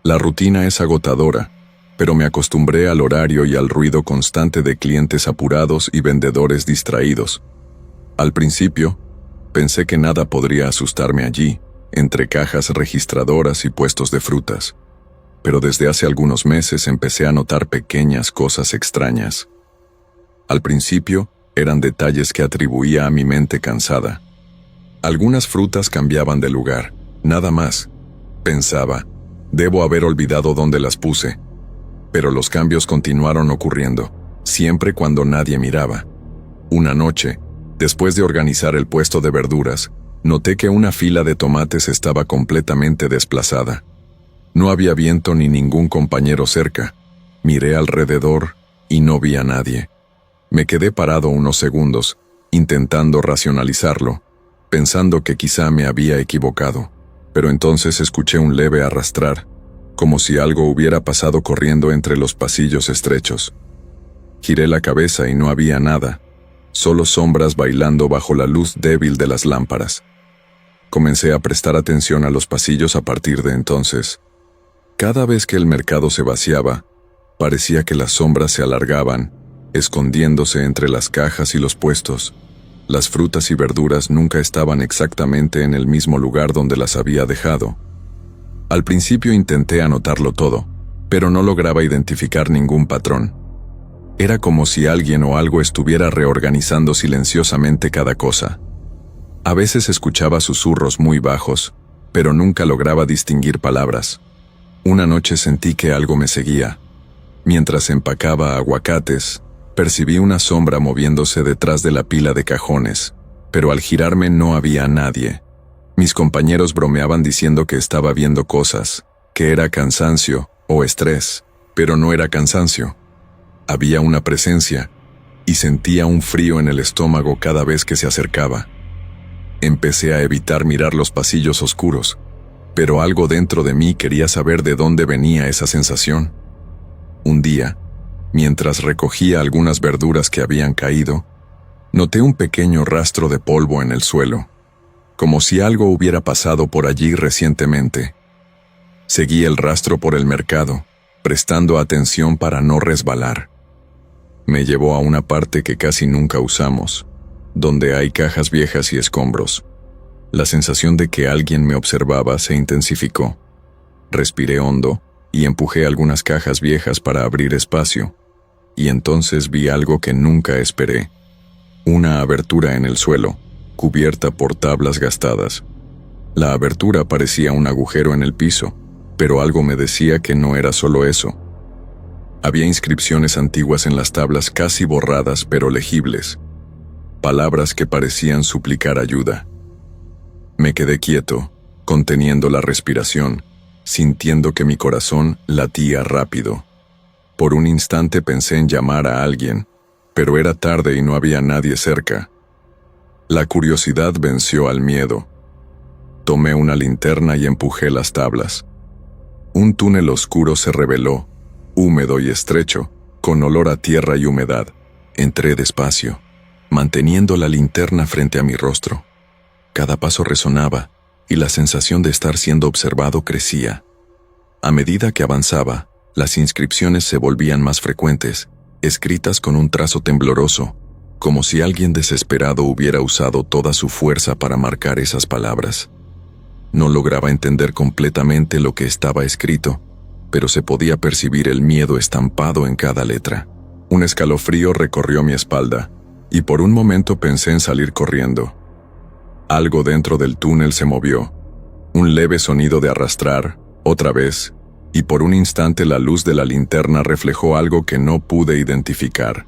La rutina es agotadora, pero me acostumbré al horario y al ruido constante de clientes apurados y vendedores distraídos. Al principio, pensé que nada podría asustarme allí, entre cajas registradoras y puestos de frutas. pero desde hace algunos meses empecé a notar pequeñas cosas extrañas. Al principio, eran detalles que atribuía a mi mente cansada. Algunas frutas cambiaban de lugar, nada más. Pensaba, debo haber olvidado dónde las puse. Pero los cambios continuaron ocurriendo, siempre cuando nadie miraba. Una noche, después de organizar el puesto de verduras, noté que una fila de tomates estaba completamente desplazada. No había viento ni ningún compañero cerca. Miré alrededor y no vi a nadie. Me quedé parado unos segundos, intentando racionalizarlo, pensando que quizá me había equivocado, pero entonces escuché un leve arrastrar, como si algo hubiera pasado corriendo entre los pasillos estrechos. Giré la cabeza y no había nada, solo sombras bailando bajo la luz débil de las lámparas. Comencé a prestar atención a los pasillos a partir de entonces. Cada vez que el mercado se vaciaba, parecía que las sombras se alargaban, escondiéndose entre las cajas y los puestos. Las frutas y verduras nunca estaban exactamente en el mismo lugar donde las había dejado. Al principio intenté anotarlo todo, pero no lograba identificar ningún patrón. Era como si alguien o algo estuviera reorganizando silenciosamente cada cosa. A veces escuchaba susurros muy bajos, pero nunca lograba distinguir palabras. Una noche sentí que algo me seguía. Mientras empacaba aguacates, percibí una sombra moviéndose detrás de la pila de cajones, pero al girarme no había nadie. Mis compañeros bromeaban diciendo que estaba viendo cosas, que era cansancio o estrés, pero no era cansancio. Había una presencia, y sentía un frío en el estómago cada vez que se acercaba. Empecé a evitar mirar los pasillos oscuros, pero algo dentro de mí quería saber de dónde venía esa sensación. Un día, mientras recogía algunas verduras que habían caído, noté un pequeño rastro de polvo en el suelo, como si algo hubiera pasado por allí recientemente. Seguí el rastro por el mercado, prestando atención para no resbalar. Me llevó a una parte que casi nunca usamos, donde hay cajas viejas y escombros. La sensación de que alguien me observaba se intensificó. Respiré hondo y empujé algunas cajas viejas para abrir espacio, y entonces vi algo que nunca esperé. Una abertura en el suelo, cubierta por tablas gastadas. La abertura parecía un agujero en el piso, pero algo me decía que no era solo eso. Había inscripciones antiguas en las tablas casi borradas pero legibles. Palabras que parecían suplicar ayuda. Me quedé quieto, conteniendo la respiración, sintiendo que mi corazón latía rápido. Por un instante pensé en llamar a alguien, pero era tarde y no había nadie cerca. La curiosidad venció al miedo. Tomé una linterna y empujé las tablas. Un túnel oscuro se reveló, húmedo y estrecho, con olor a tierra y humedad. Entré despacio, manteniendo la linterna frente a mi rostro. Cada paso resonaba, y la sensación de estar siendo observado crecía. A medida que avanzaba, las inscripciones se volvían más frecuentes, escritas con un trazo tembloroso, como si alguien desesperado hubiera usado toda su fuerza para marcar esas palabras. No lograba entender completamente lo que estaba escrito, pero se podía percibir el miedo estampado en cada letra. Un escalofrío recorrió mi espalda, y por un momento pensé en salir corriendo. Algo dentro del túnel se movió. Un leve sonido de arrastrar, otra vez, y por un instante la luz de la linterna reflejó algo que no pude identificar.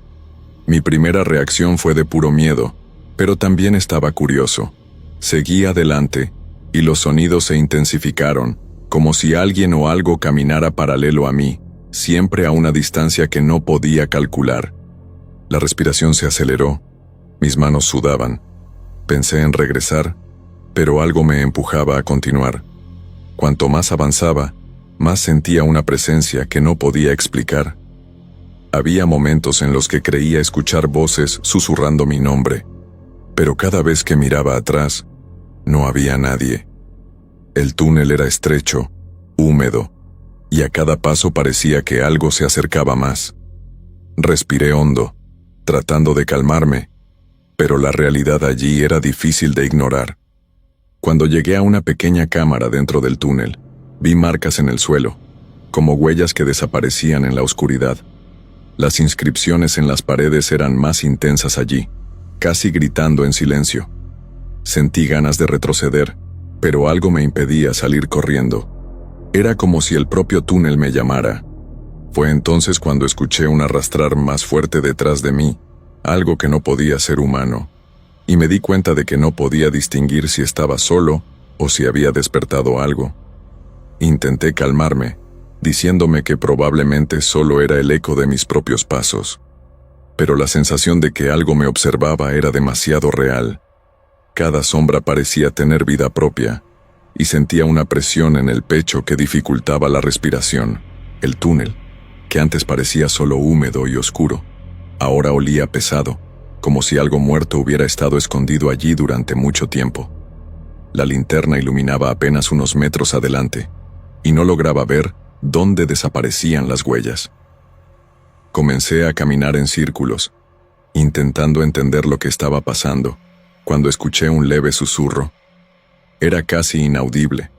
Mi primera reacción fue de puro miedo, pero también estaba curioso. Seguí adelante, y los sonidos se intensificaron, como si alguien o algo caminara paralelo a mí, siempre a una distancia que no podía calcular. La respiración se aceleró, mis manos sudaban. Pensé en regresar, pero algo me empujaba a continuar. Cuanto más avanzaba, más sentía una presencia que no podía explicar. Había momentos en los que creía escuchar voces susurrando mi nombre, pero cada vez que miraba atrás, no había nadie. El túnel era estrecho, húmedo, y a cada paso parecía que algo se acercaba más. Respiré hondo, tratando de calmarme, pero la realidad allí era difícil de ignorar. Cuando llegué a una pequeña cámara dentro del túnel, vi marcas en el suelo, como huellas que desaparecían en la oscuridad. Las inscripciones en las paredes eran más intensas allí, casi gritando en silencio. Sentí ganas de retroceder, pero algo me impedía salir corriendo. Era como si el propio túnel me llamara. Fue entonces cuando escuché un arrastrar más fuerte detrás de mí, algo que no podía ser humano, y me di cuenta de que no podía distinguir si estaba solo o si había despertado algo. Intenté calmarme, diciéndome que probablemente solo era el eco de mis propios pasos. Pero la sensación de que algo me observaba era demasiado real. Cada sombra parecía tener vida propia, y sentía una presión en el pecho que dificultaba la respiración. El túnel, que antes parecía solo húmedo y oscuro, ahora olía pesado, como si algo muerto hubiera estado escondido allí durante mucho tiempo. La linterna iluminaba apenas unos metros adelante, y no lograba ver dónde desaparecían las huellas. Comencé a caminar en círculos, intentando entender lo que estaba pasando, cuando escuché un leve susurro. Era casi inaudible,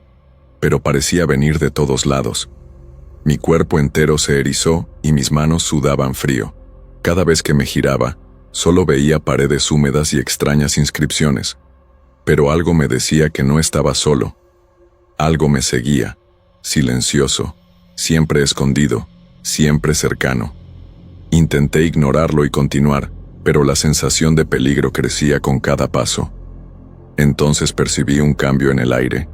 pero parecía venir de todos lados. Mi cuerpo entero se erizó y mis manos sudaban frío. Cada vez que me giraba, solo veía paredes húmedas y extrañas inscripciones. Pero algo me decía que no estaba solo. Algo me seguía, silencioso, siempre escondido, siempre cercano. Intenté ignorarlo y continuar, pero la sensación de peligro crecía con cada paso. Entonces percibí un cambio en el aire,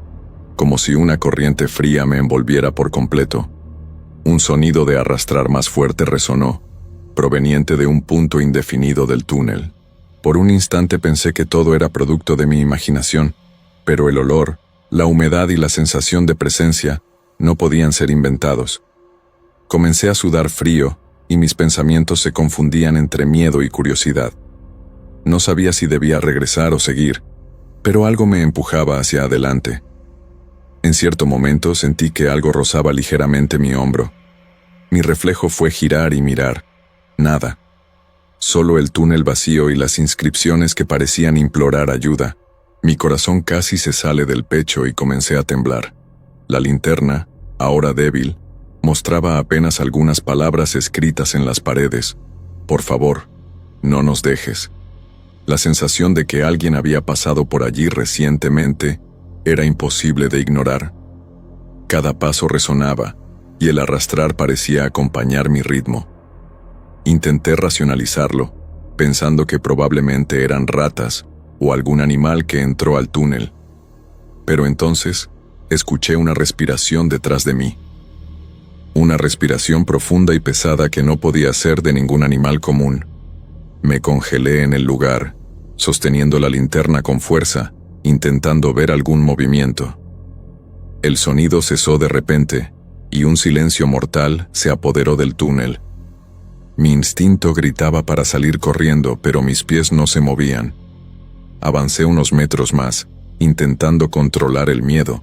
como si una corriente fría me envolviera por completo. Un sonido de arrastrar más fuerte resonó, proveniente de un punto indefinido del túnel. Por un instante pensé que todo era producto de mi imaginación, pero el olor, la humedad y la sensación de presencia no podían ser inventados. Comencé a sudar frío y mis pensamientos se confundían entre miedo y curiosidad. No sabía si debía regresar o seguir, pero algo me empujaba hacia adelante. En cierto momento sentí que algo rozaba ligeramente mi hombro. Mi reflejo fue girar y mirar. Nada. Solo el túnel vacío y las inscripciones que parecían implorar ayuda. Mi corazón casi se sale del pecho y comencé a temblar. La linterna, ahora débil, mostraba apenas algunas palabras escritas en las paredes. Por favor, no nos dejes. La sensación de que alguien había pasado por allí recientemente era imposible de ignorar. Cada paso resonaba, y el arrastrar parecía acompañar mi ritmo. Intenté racionalizarlo, pensando que probablemente eran ratas o algún animal que entró al túnel. Pero entonces, escuché una respiración detrás de mí. Una respiración profunda y pesada que no podía ser de ningún animal común. Me congelé en el lugar, sosteniendo la linterna con fuerza, intentando ver algún movimiento. El sonido cesó de repente, y un silencio mortal se apoderó del túnel. Mi instinto gritaba para salir corriendo, pero mis pies no se movían. Avancé unos metros más, intentando controlar el miedo,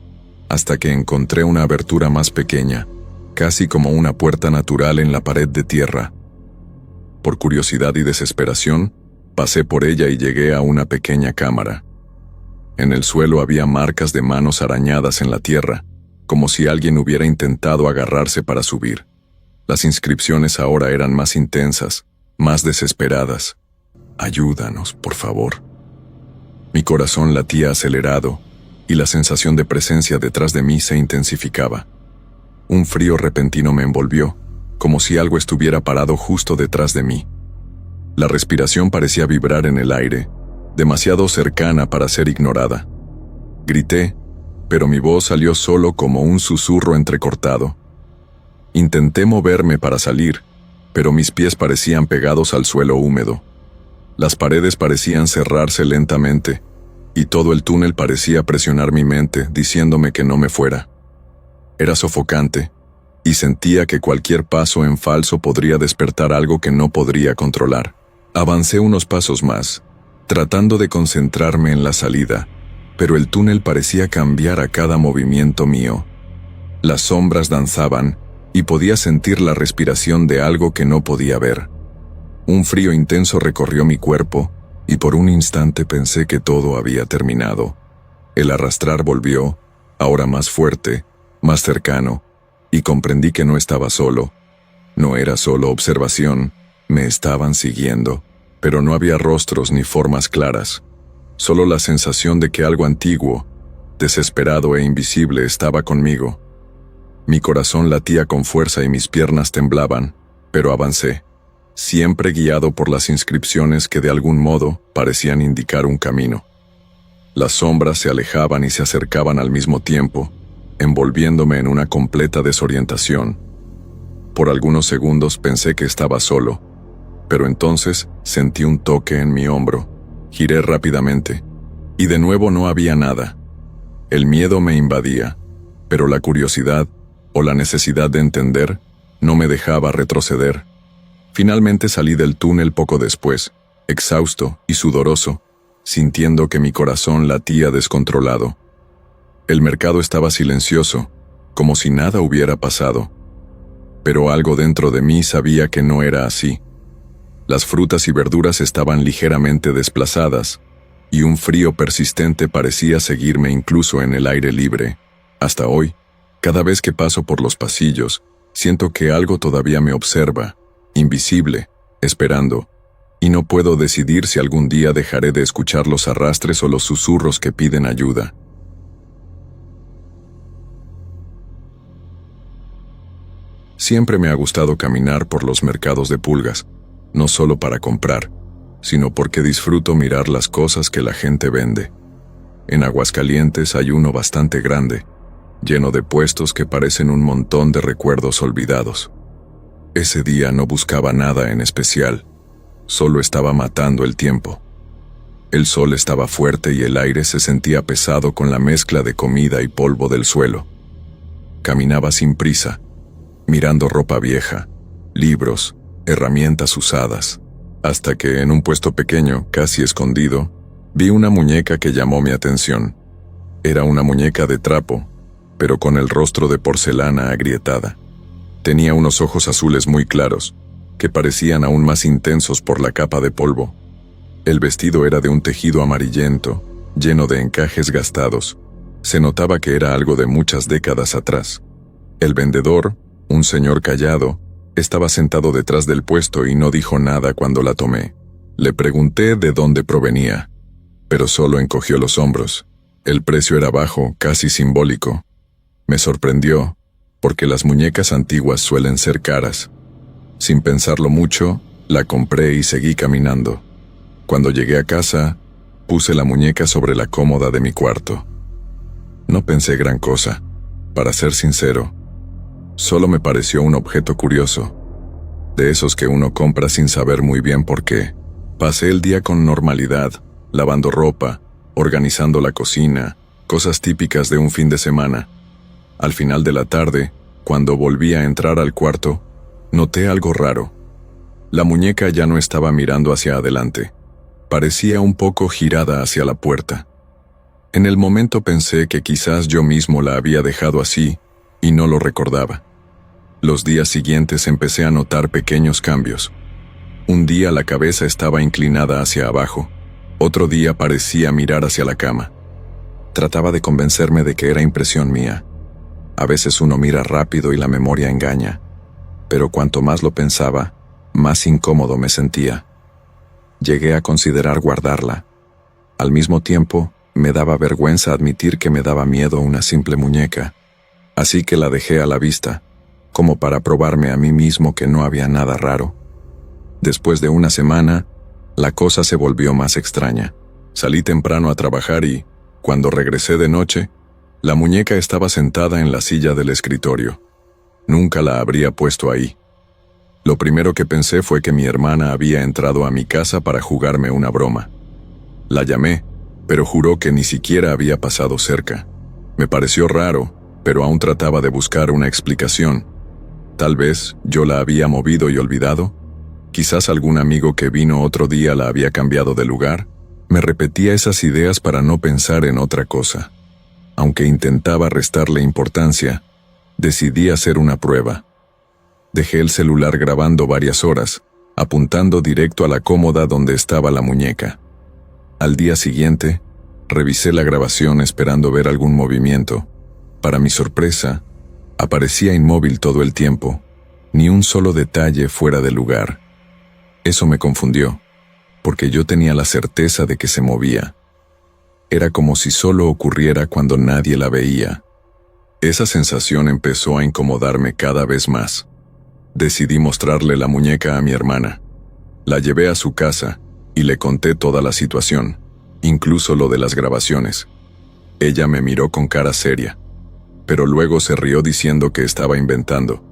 hasta que encontré una abertura más pequeña, casi como una puerta natural en la pared de tierra. Por curiosidad y desesperación, pasé por ella y llegué a una pequeña cámara. En el suelo había marcas de manos arañadas en la tierra, como si alguien hubiera intentado agarrarse para subir. Las inscripciones ahora eran más intensas, más desesperadas. Ayúdanos, por favor. Mi corazón latía acelerado, y la sensación de presencia detrás de mí se intensificaba. Un frío repentino me envolvió, como si algo estuviera parado justo detrás de mí. La respiración parecía vibrar en el aire, demasiado cercana para ser ignorada. Grité, pero mi voz salió solo como un susurro entrecortado. Intenté moverme para salir, pero mis pies parecían pegados al suelo húmedo. Las paredes parecían cerrarse lentamente, y todo el túnel parecía presionar mi mente, diciéndome que no me fuera. Era sofocante, y sentía que cualquier paso en falso podría despertar algo que no podría controlar. Avancé unos pasos más, tratando de concentrarme en la salida, pero el túnel parecía cambiar a cada movimiento mío. Las sombras danzaban, y podía sentir la respiración de algo que no podía ver. Un frío intenso recorrió mi cuerpo, y por un instante pensé que todo había terminado. El arrastrar volvió, ahora más fuerte, más cercano, y comprendí que no estaba solo. No era solo observación, me estaban siguiendo, pero no había rostros ni formas claras, solo la sensación de que algo antiguo, desesperado e invisible estaba conmigo. Mi corazón latía con fuerza y mis piernas temblaban, pero avancé, siempre guiado por las inscripciones que de algún modo parecían indicar un camino. Las sombras se alejaban y se acercaban al mismo tiempo, envolviéndome en una completa desorientación. Por algunos segundos pensé que estaba solo, pero entonces sentí un toque en mi hombro. Giré rápidamente, y de nuevo no había nada. El miedo me invadía, pero la curiosidad, o la necesidad de entender, no me dejaba retroceder. Finalmente salí del túnel poco después, exhausto y sudoroso, sintiendo que mi corazón latía descontrolado. El mercado estaba silencioso, como si nada hubiera pasado. Pero algo dentro de mí sabía que no era así. Las frutas y verduras estaban ligeramente desplazadas, y un frío persistente parecía seguirme incluso en el aire libre. Hasta hoy, cada vez que paso por los pasillos, siento que algo todavía me observa, invisible, esperando, y no puedo decidir si algún día dejaré de escuchar los arrastres o los susurros que piden ayuda. Siempre me ha gustado caminar por los mercados de pulgas, no solo para comprar, sino porque disfruto mirar las cosas que la gente vende. En Aguascalientes hay uno bastante grande, lleno de puestos que parecen un montón de recuerdos olvidados. Ese día no buscaba nada en especial, solo estaba matando el tiempo. El sol estaba fuerte y el aire se sentía pesado con la mezcla de comida y polvo del suelo. Caminaba sin prisa, mirando ropa vieja, libros, herramientas usadas, hasta que en un puesto pequeño, casi escondido, vi una muñeca que llamó mi atención. Era una muñeca de trapo, pero con el rostro de porcelana agrietada. Tenía unos ojos azules muy claros, que parecían aún más intensos por la capa de polvo. El vestido era de un tejido amarillento, lleno de encajes gastados. Se notaba que era algo de muchas décadas atrás. El vendedor, un señor callado, estaba sentado detrás del puesto y no dijo nada cuando la tomé. Le pregunté de dónde provenía, pero solo encogió los hombros. El precio era bajo, casi simbólico. Me sorprendió, porque las muñecas antiguas suelen ser caras. Sin pensarlo mucho, la compré y seguí caminando. Cuando llegué a casa, puse la muñeca sobre la cómoda de mi cuarto. No pensé gran cosa, para ser sincero. Solo me pareció un objeto curioso, de esos que uno compra sin saber muy bien por qué. Pasé el día con normalidad, lavando ropa, organizando la cocina, cosas típicas de un fin de semana. Al final de la tarde, cuando volví a entrar al cuarto, noté algo raro. La muñeca ya no estaba mirando hacia adelante. Parecía un poco girada hacia la puerta. En el momento pensé que quizás yo mismo la había dejado así y no lo recordaba. Los días siguientes empecé a notar pequeños cambios. Un día la cabeza estaba inclinada hacia abajo, otro día parecía mirar hacia la cama. Trataba de convencerme de que era impresión mía. A veces uno mira rápido y la memoria engaña, pero cuanto más lo pensaba, más incómodo me sentía. Llegué a considerar guardarla. Al mismo tiempo, me daba vergüenza admitir que me daba miedo una simple muñeca, así que la dejé a la vista, como para probarme a mí mismo que no había nada raro. Después de una semana, la cosa se volvió más extraña. Salí temprano a trabajar y, cuando regresé de noche, la muñeca estaba sentada en la silla del escritorio. Nunca la habría puesto ahí. Lo primero que pensé fue que mi hermana había entrado a mi casa para jugarme una broma. La llamé, pero juró que ni siquiera había pasado cerca. Me pareció raro, pero aún trataba de buscar una explicación. Tal vez yo la había movido y olvidado. Quizás algún amigo que vino otro día la había cambiado de lugar. Me repetía esas ideas para no pensar en otra cosa. Aunque intentaba restarle importancia, decidí hacer una prueba. Dejé el celular grabando varias horas, apuntando directo a la cómoda donde estaba la muñeca. Al día siguiente, revisé la grabación esperando ver algún movimiento. Para mi sorpresa, Aparecía inmóvil todo el tiempo, ni un solo detalle fuera de lugar. Eso me confundió, porque yo tenía la certeza de que se movía. Era como si solo ocurriera cuando nadie la veía. Esa sensación empezó a incomodarme cada vez más. Decidí mostrarle la muñeca a mi hermana. La llevé a su casa y le conté toda la situación, incluso lo de las grabaciones. Ella me miró con cara seria, pero luego se rió diciendo que estaba inventando.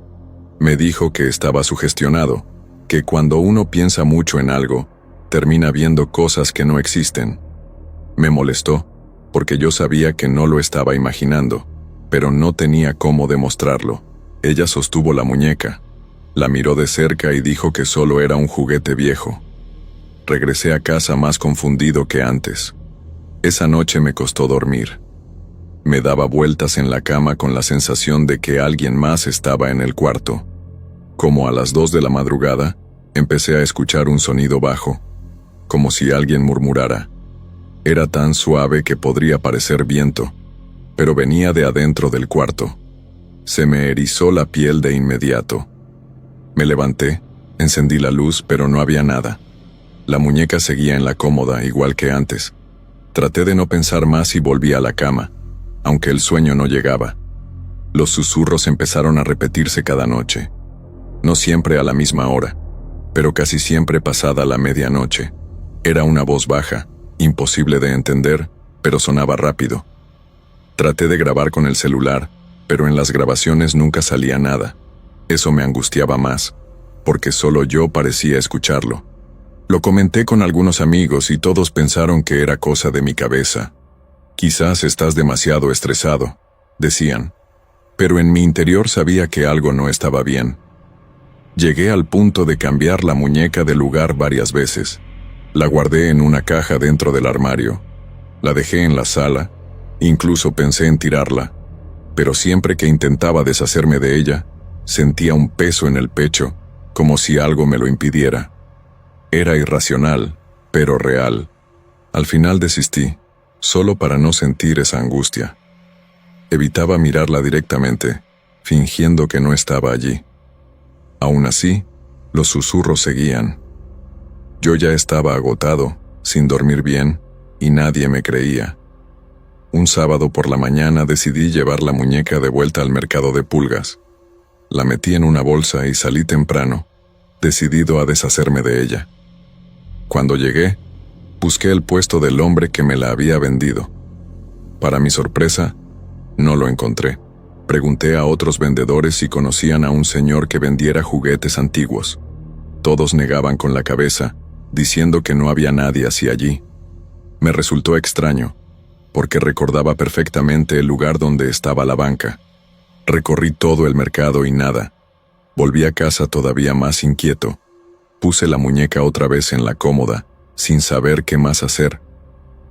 Me dijo que estaba sugestionado, que cuando uno piensa mucho en algo, termina viendo cosas que no existen. Me molestó, porque yo sabía que no lo estaba imaginando, pero no tenía cómo demostrarlo. Ella sostuvo la muñeca, la miró de cerca y dijo que solo era un juguete viejo. Regresé a casa más confundido que antes. Esa noche me costó dormir. Me daba vueltas en la cama con la sensación de que alguien más estaba en el cuarto. Como a las 2 de la madrugada, empecé a escuchar un sonido bajo, como si alguien murmurara. Era tan suave que podría parecer viento, pero venía de adentro del cuarto. Se me erizó la piel de inmediato. Me levanté, encendí la luz, pero no había nada. La muñeca seguía en la cómoda, igual que antes. Traté de no pensar más y volví a la cama, aunque el sueño no llegaba. Los susurros empezaron a repetirse cada noche. No siempre a la misma hora, pero casi siempre pasada la medianoche. Era una voz baja, imposible de entender, pero sonaba rápido. Traté de grabar con el celular, pero en las grabaciones nunca salía nada. Eso me angustiaba más, porque solo yo parecía escucharlo. Lo comenté con algunos amigos y todos pensaron que era cosa de mi cabeza. Quizás estás demasiado estresado, decían, pero en mi interior sabía que algo no estaba bien. Llegué al punto de cambiar la muñeca de lugar varias veces. La guardé en una caja dentro del armario. La dejé en la sala. Incluso pensé en tirarla. Pero siempre que intentaba deshacerme de ella, sentía un peso en el pecho, como si algo me lo impidiera. Era irracional, pero real. Al final desistí, solo para no sentir esa angustia. Evitaba mirarla directamente, fingiendo que no estaba allí. Aún así, los susurros seguían. Yo ya estaba agotado, sin dormir bien, y nadie me creía. Un sábado por la mañana decidí llevar la muñeca de vuelta al mercado de pulgas. La metí en una bolsa y salí temprano, decidido a deshacerme de ella. Cuando llegué, busqué el puesto del hombre que me la había vendido. Para mi sorpresa, no lo encontré. Pregunté a otros vendedores si conocían a un señor que vendiera juguetes antiguos. Todos negaban con la cabeza, diciendo que no había nadie hacia allí. Me resultó extraño, porque recordaba perfectamente el lugar donde estaba la banca. Recorrí todo el mercado y nada. Volví a casa todavía más inquieto. Puse la muñeca otra vez en la cómoda, sin saber qué más hacer.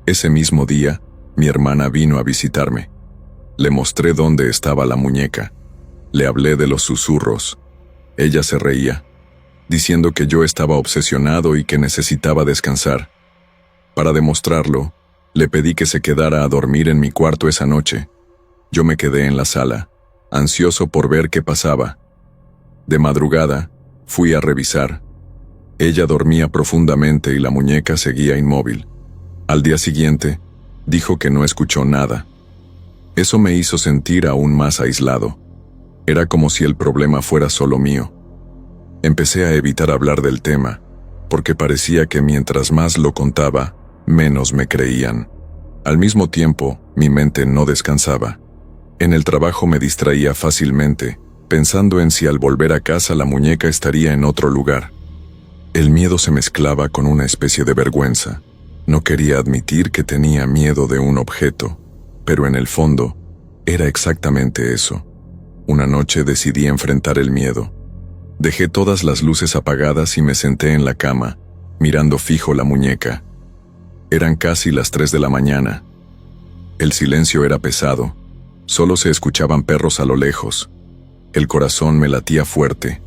Ese mismo día, mi hermana vino a visitarme. Le mostré dónde estaba la muñeca. Le hablé de los susurros. Ella se reía, diciendo que yo estaba obsesionado y que necesitaba descansar. Para demostrarlo, le pedí que se quedara a dormir en mi cuarto esa noche. Yo me quedé en la sala, ansioso por ver qué pasaba. De madrugada, fui a revisar. Ella dormía profundamente y la muñeca seguía inmóvil. Al día siguiente, dijo que no escuchó nada. Eso me hizo sentir aún más aislado. Era como si el problema fuera solo mío. Empecé a evitar hablar del tema, porque parecía que mientras más lo contaba, menos me creían. Al mismo tiempo, mi mente no descansaba. En el trabajo me distraía fácilmente, pensando en si al volver a casa la muñeca estaría en otro lugar. El miedo se mezclaba con una especie de vergüenza. No quería admitir que tenía miedo de un objeto, pero en el fondo, era exactamente eso. Una noche decidí enfrentar el miedo. Dejé todas las luces apagadas y me senté en la cama, mirando fijo la muñeca. Eran casi las 3 de la mañana. El silencio era pesado. Solo se escuchaban perros a lo lejos. El corazón me latía fuerte.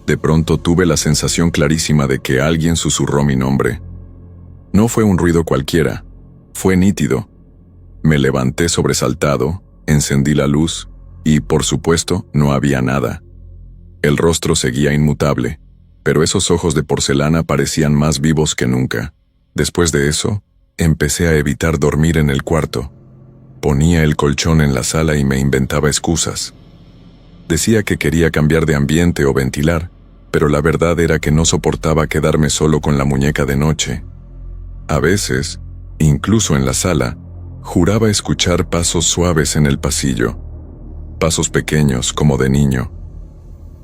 De pronto tuve la sensación clarísima de que alguien susurró mi nombre. No fue un ruido cualquiera, fue nítido. Me levanté sobresaltado, encendí la luz y, por supuesto, no había nada. El rostro seguía inmutable, pero esos ojos de porcelana parecían más vivos que nunca. Después de eso, empecé a evitar dormir en el cuarto. Ponía el colchón en la sala y me inventaba excusas. Decía que quería cambiar de ambiente o ventilar, pero la verdad era que no soportaba quedarme solo con la muñeca de noche. A veces, incluso en la sala, juraba escuchar pasos suaves en el pasillo, pasos pequeños como de niño.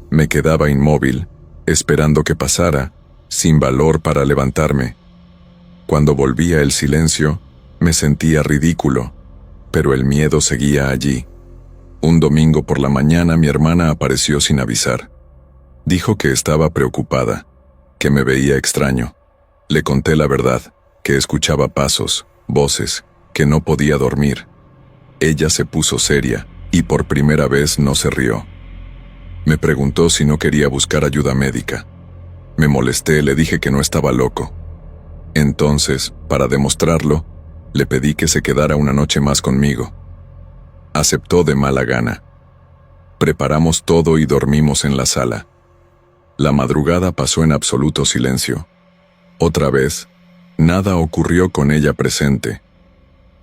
Me quedaba inmóvil, esperando que pasara, sin valor para levantarme. Cuando volvía el silencio, me sentía ridículo, pero el miedo seguía allí. Un domingo por la mañana mi hermana apareció sin avisar. Dijo que estaba preocupada, que me veía extraño. Le conté la verdad, que escuchaba pasos, voces, que no podía dormir. Ella se puso seria, y por primera vez no se rió. Me preguntó si no quería buscar ayuda médica. Me molesté, le dije que no estaba loco. Entonces, para demostrarlo, le pedí que se quedara una noche más conmigo. Aceptó de mala gana. Preparamos todo y dormimos en la sala. La madrugada pasó en absoluto silencio. Otra vez, nada ocurrió con ella presente.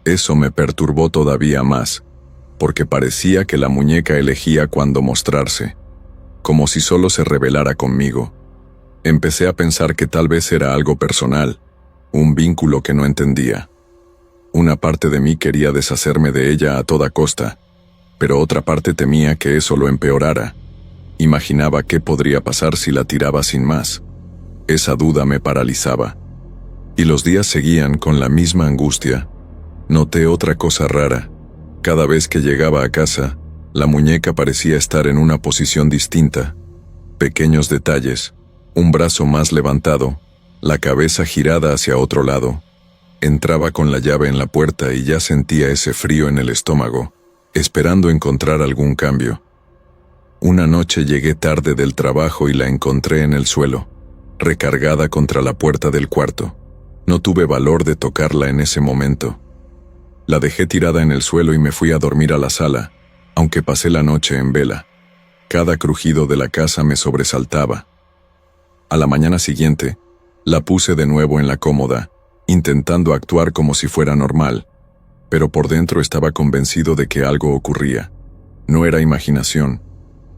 Eso me perturbó todavía más, porque parecía que la muñeca elegía cuándo mostrarse, como si solo se rebelara conmigo. Empecé a pensar que tal vez era algo personal, un vínculo que no entendía. Una parte de mí quería deshacerme de ella a toda costa, pero otra parte temía que eso lo empeorara. Imaginaba qué podría pasar si la tiraba sin más. Esa duda me paralizaba. Y los días seguían con la misma angustia. Noté otra cosa rara. Cada vez que llegaba a casa, la muñeca parecía estar en una posición distinta. Pequeños detalles, un brazo más levantado, la cabeza girada hacia otro lado. Entraba con la llave en la puerta y ya sentía ese frío en el estómago, esperando encontrar algún cambio. Una noche llegué tarde del trabajo y la encontré en el suelo, recargada contra la puerta del cuarto. No tuve valor de tocarla en ese momento. La dejé tirada en el suelo y me fui a dormir a la sala, aunque pasé la noche en vela. Cada crujido de la casa me sobresaltaba. A la mañana siguiente, la puse de nuevo en la cómoda, intentando actuar como si fuera normal, pero por dentro estaba convencido de que algo ocurría. No era imaginación.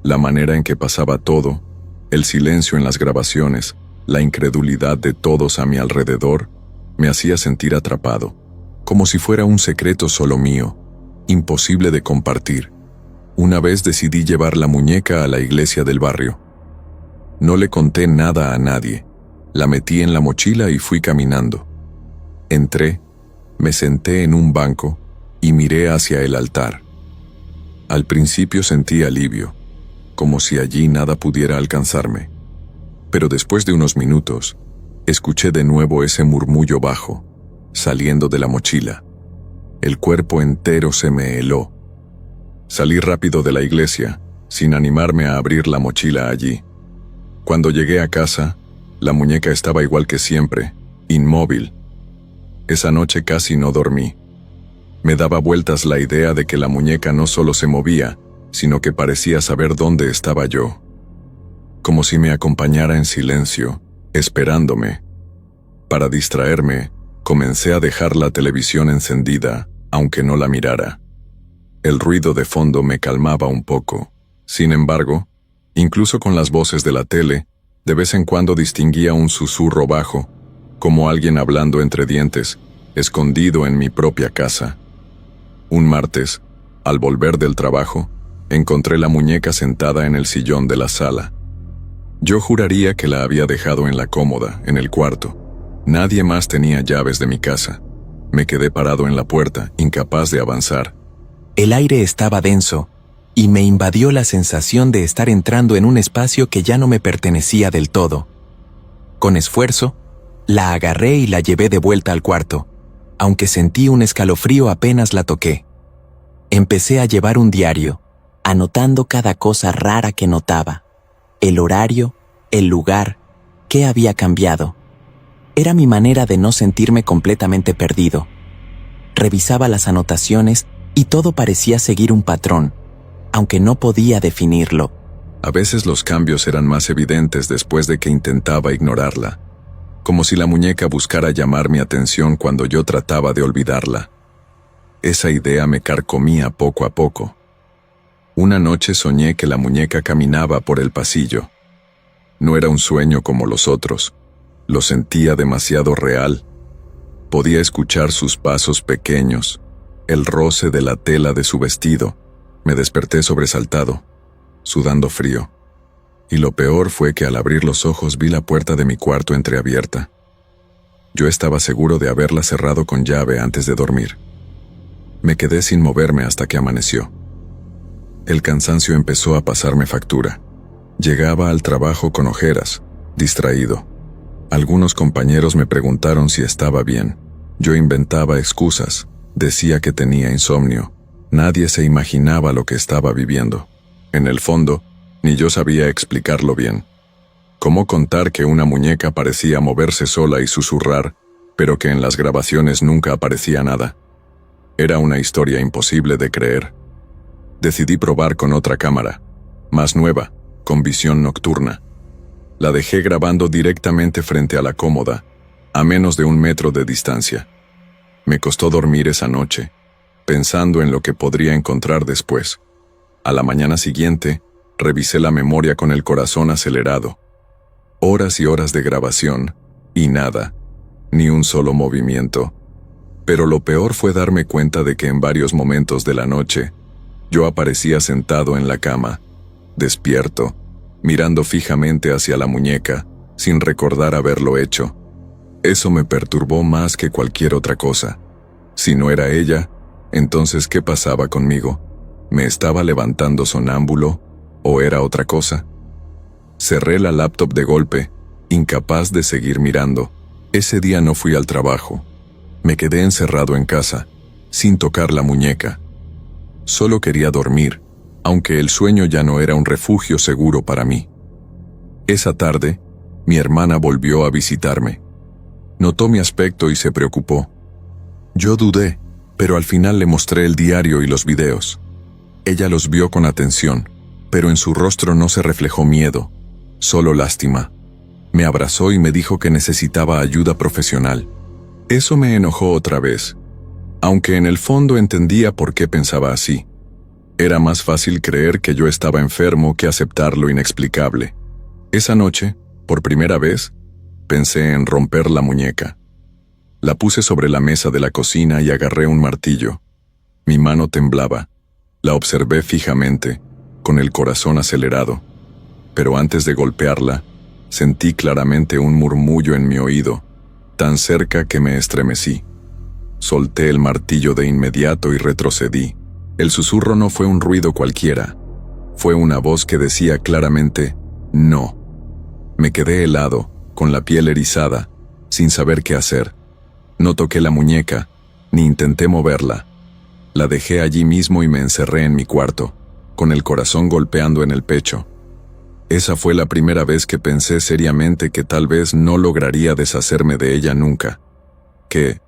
La manera en que pasaba todo, el silencio en las grabaciones, la incredulidad de todos a mi alrededor, me hacía sentir atrapado, como si fuera un secreto solo mío, imposible de compartir. Una vez decidí llevar la muñeca a la iglesia del barrio. No le conté nada a nadie. La metí en la mochila y fui caminando. Entré, me senté en un banco y miré hacia el altar. Al principio sentí alivio, como si allí nada pudiera alcanzarme. Pero después de unos minutos, escuché de nuevo ese murmullo bajo, saliendo de la mochila. El cuerpo entero se me heló. Salí rápido de la iglesia, sin animarme a abrir la mochila allí. Cuando llegué a casa, la muñeca estaba igual que siempre, inmóvil. Esa noche casi no dormí. Me daba vueltas la idea de que la muñeca no solo se movía, sino que parecía saber dónde estaba yo. Como si me acompañara en silencio, esperándome. Para distraerme, comencé a dejar la televisión encendida, aunque no la mirara. El ruido de fondo me calmaba un poco. Sin embargo, incluso con las voces de la tele, de vez en cuando distinguía un susurro bajo, como alguien hablando entre dientes, escondido en mi propia casa. Un martes, al volver del trabajo, encontré la muñeca sentada en el sillón de la sala. Yo juraría que la había dejado en la cómoda, en el cuarto. Nadie más tenía llaves de mi casa. Me quedé parado en la puerta, incapaz de avanzar. El aire estaba denso, y me invadió la sensación de estar entrando en un espacio que ya no me pertenecía del todo. Con esfuerzo, la agarré y la llevé de vuelta al cuarto, aunque sentí un escalofrío apenas la toqué. Empecé a llevar un diario, anotando cada cosa rara que notaba. El horario, el lugar, qué había cambiado. Era mi manera de no sentirme completamente perdido. Revisaba las anotaciones y todo parecía seguir un patrón. aunque no podía definirlo. A veces los cambios eran más evidentes después de que intentaba ignorarla, como si la muñeca buscara llamar mi atención cuando yo trataba de olvidarla. Esa idea me carcomía poco a poco. Una noche soñé que la muñeca caminaba por el pasillo. No era un sueño como los otros. Lo sentía demasiado real. Podía escuchar sus pasos pequeños, el roce de la tela de su vestido. Me desperté sobresaltado, sudando frío. Y lo peor fue que al abrir los ojos vi la puerta de mi cuarto entreabierta. Yo estaba seguro de haberla cerrado con llave antes de dormir. Me quedé sin moverme hasta que amaneció. El cansancio empezó a pasarme factura. Llegaba al trabajo con ojeras, distraído. Algunos compañeros me preguntaron si estaba bien. Yo inventaba excusas, decía que tenía insomnio. Nadie se imaginaba lo que estaba viviendo. En el fondo, ni yo sabía explicarlo bien. ¿Cómo contar que una muñeca parecía moverse sola y susurrar, pero que en las grabaciones nunca aparecía nada? Era una historia imposible de creer. Decidí probar con otra cámara, más nueva, con visión nocturna. La dejé grabando directamente frente a la cómoda, a menos de 1 metro de distancia. Me costó dormir esa noche, pensando en lo que podría encontrar después. A la mañana siguiente, revisé la memoria con el corazón acelerado. Horas y horas de grabación, y nada, ni un solo movimiento. Pero lo peor fue darme cuenta de que en varios momentos de la noche, yo aparecía sentado en la cama, despierto, mirando fijamente hacia la muñeca, sin recordar haberlo hecho. Eso me perturbó más que cualquier otra cosa. Si no era ella, entonces ¿qué pasaba conmigo? ¿Me estaba levantando sonámbulo? ¿O era otra cosa? Cerré la laptop de golpe, incapaz de seguir mirando. Ese día no fui al trabajo. Me quedé encerrado en casa, sin tocar la muñeca. Solo quería dormir, aunque el sueño ya no era un refugio seguro para mí. Esa tarde, mi hermana volvió a visitarme. Notó mi aspecto y se preocupó. Yo dudé, pero al final le mostré el diario y los videos. Ella los vio con atención, pero en su rostro no se reflejó miedo, solo lástima. Me abrazó y me dijo que necesitaba ayuda profesional. Eso me enojó otra vez, aunque en el fondo entendía por qué pensaba así. Era más fácil creer que yo estaba enfermo que aceptar lo inexplicable. Esa noche, por primera vez, pensé en romper la muñeca. La puse sobre la mesa de la cocina y agarré un martillo. Mi mano temblaba. La observé fijamente, con el corazón acelerado. Pero antes de golpearla, sentí claramente un murmullo en mi oído, tan cerca que me estremecí. Solté el martillo de inmediato y retrocedí. El susurro no fue un ruido cualquiera. Fue una voz que decía claramente, no. Me quedé helado, con la piel erizada, sin saber qué hacer. No toqué la muñeca, ni intenté moverla. La dejé allí mismo y me encerré en mi cuarto, con el corazón golpeando en el pecho. Esa fue la primera vez que pensé seriamente que tal vez no lograría deshacerme de ella nunca. Que,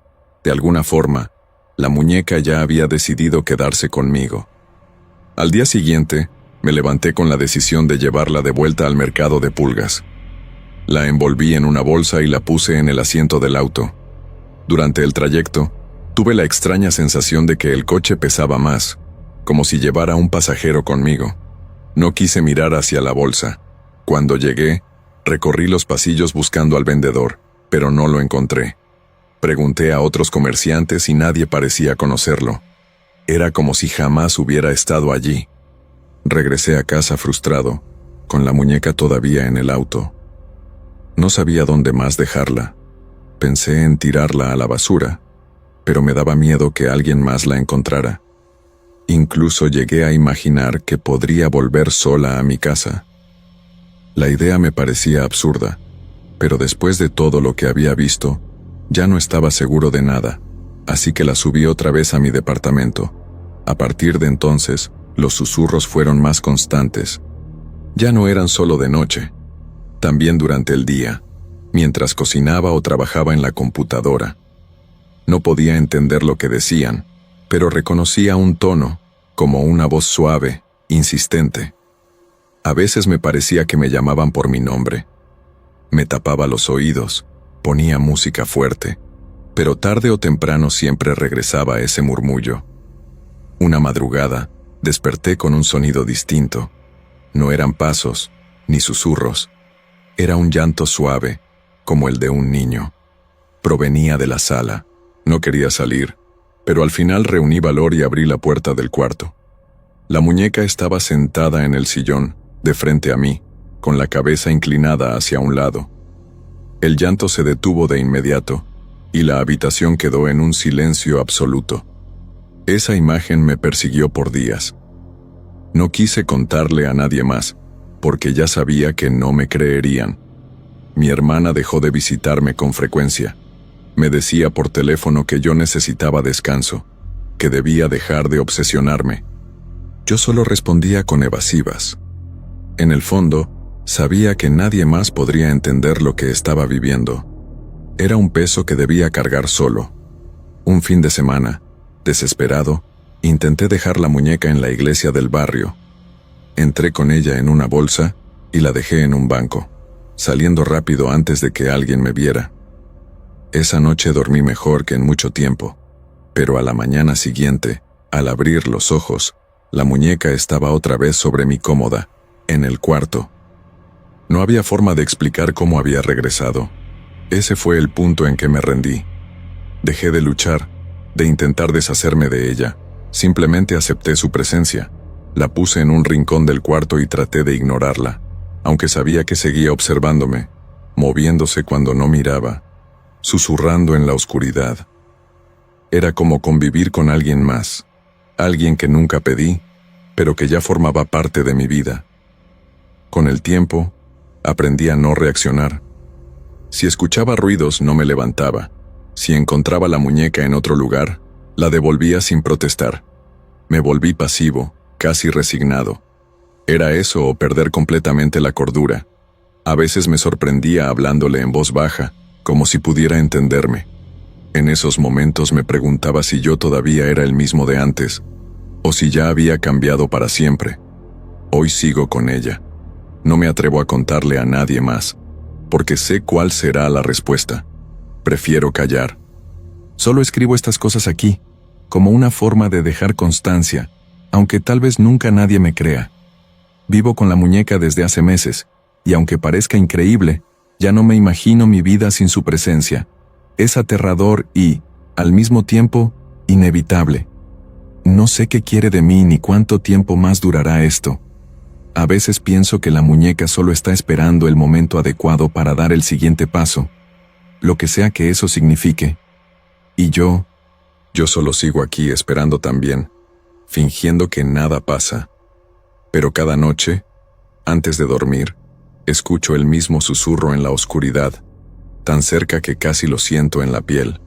de alguna forma, la muñeca ya había decidido quedarse conmigo. Al día siguiente, me levanté con la decisión de llevarla de vuelta al mercado de pulgas. La envolví en una bolsa y la puse en el asiento del auto. Durante el trayecto, tuve la extraña sensación de que el coche pesaba más, como si llevara un pasajero conmigo. No quise mirar hacia la bolsa. Cuando llegué, recorrí los pasillos buscando al vendedor, pero no lo encontré. Pregunté a otros comerciantes y nadie parecía conocerlo. Era como si jamás hubiera estado allí. Regresé a casa frustrado, con la muñeca todavía en el auto. No sabía dónde más dejarla. Pensé en tirarla a la basura, pero me daba miedo que alguien más la encontrara. Incluso llegué a imaginar que podría volver sola a mi casa. La idea me parecía absurda, pero después de todo lo que había visto, ya no estaba seguro de nada, así que la subí otra vez a mi departamento. A partir de entonces, los susurros fueron más constantes. Ya no eran solo de noche, también durante el día, mientras cocinaba o trabajaba en la computadora. No podía entender lo que decían, pero reconocía un tono, como una voz suave, insistente. A veces me parecía que me llamaban por mi nombre. Me tapaba los oídos, ponía música fuerte, pero tarde o temprano siempre regresaba ese murmullo. Una madrugada, desperté con un sonido distinto. No eran pasos, ni susurros. Era un llanto suave, como el de un niño. Provenía de la sala. No quería salir, pero al final reuní valor y abrí la puerta del cuarto. La muñeca estaba sentada en el sillón, de frente a mí, con la cabeza inclinada hacia un lado. El llanto se detuvo de inmediato, y la habitación quedó en un silencio absoluto. Esa imagen me persiguió por días. No quise contarle a nadie más, porque ya sabía que no me creerían. Mi hermana dejó de visitarme con frecuencia. Me decía por teléfono que yo necesitaba descanso, que debía dejar de obsesionarme. Yo solo respondía con evasivas. En el fondo, sabía que nadie más podría entender lo que estaba viviendo. Era un peso que debía cargar solo. Un fin de semana, desesperado, intenté dejar la muñeca en la iglesia del barrio. Entré con ella en una bolsa y la dejé en un banco, saliendo rápido antes de que alguien me viera. Esa noche dormí mejor que en mucho tiempo, pero a la mañana siguiente, al abrir los ojos, la muñeca estaba otra vez sobre mi cómoda, en el cuarto. No había forma de explicar cómo había regresado. Ese fue el punto en que me rendí. Dejé de luchar, de intentar deshacerme de ella. Simplemente acepté su presencia. La puse en un rincón del cuarto y traté de ignorarla, aunque sabía que seguía observándome, moviéndose cuando no miraba, susurrando en la oscuridad. Era como convivir con alguien más, alguien que nunca pedí, pero que ya formaba parte de mi vida. Con el tiempo, aprendí a no reaccionar. Si escuchaba ruidos, no me levantaba. Si encontraba la muñeca en otro lugar, la devolvía sin protestar. Me volví pasivo, casi resignado. Era eso o perder completamente la cordura. A veces me sorprendía hablándole en voz baja, como si pudiera entenderme. En esos momentos me preguntaba si yo todavía era el mismo de antes, o si ya había cambiado para siempre. Hoy sigo con ella. No me atrevo a contarle a nadie más, porque sé cuál será la respuesta. Prefiero callar. Solo escribo estas cosas aquí, como una forma de dejar constancia, aunque tal vez nunca nadie me crea. Vivo con la muñeca desde hace meses, y aunque parezca increíble, ya no me imagino mi vida sin su presencia. Es aterrador y, al mismo tiempo, inevitable. No sé qué quiere de mí ni cuánto tiempo más durará esto. A veces pienso que la muñeca solo está esperando el momento adecuado para dar el siguiente paso, lo que sea que eso signifique. Y yo solo sigo aquí esperando también, fingiendo que nada pasa. Pero cada noche, antes de dormir, escucho el mismo susurro en la oscuridad, tan cerca que casi lo siento en la piel.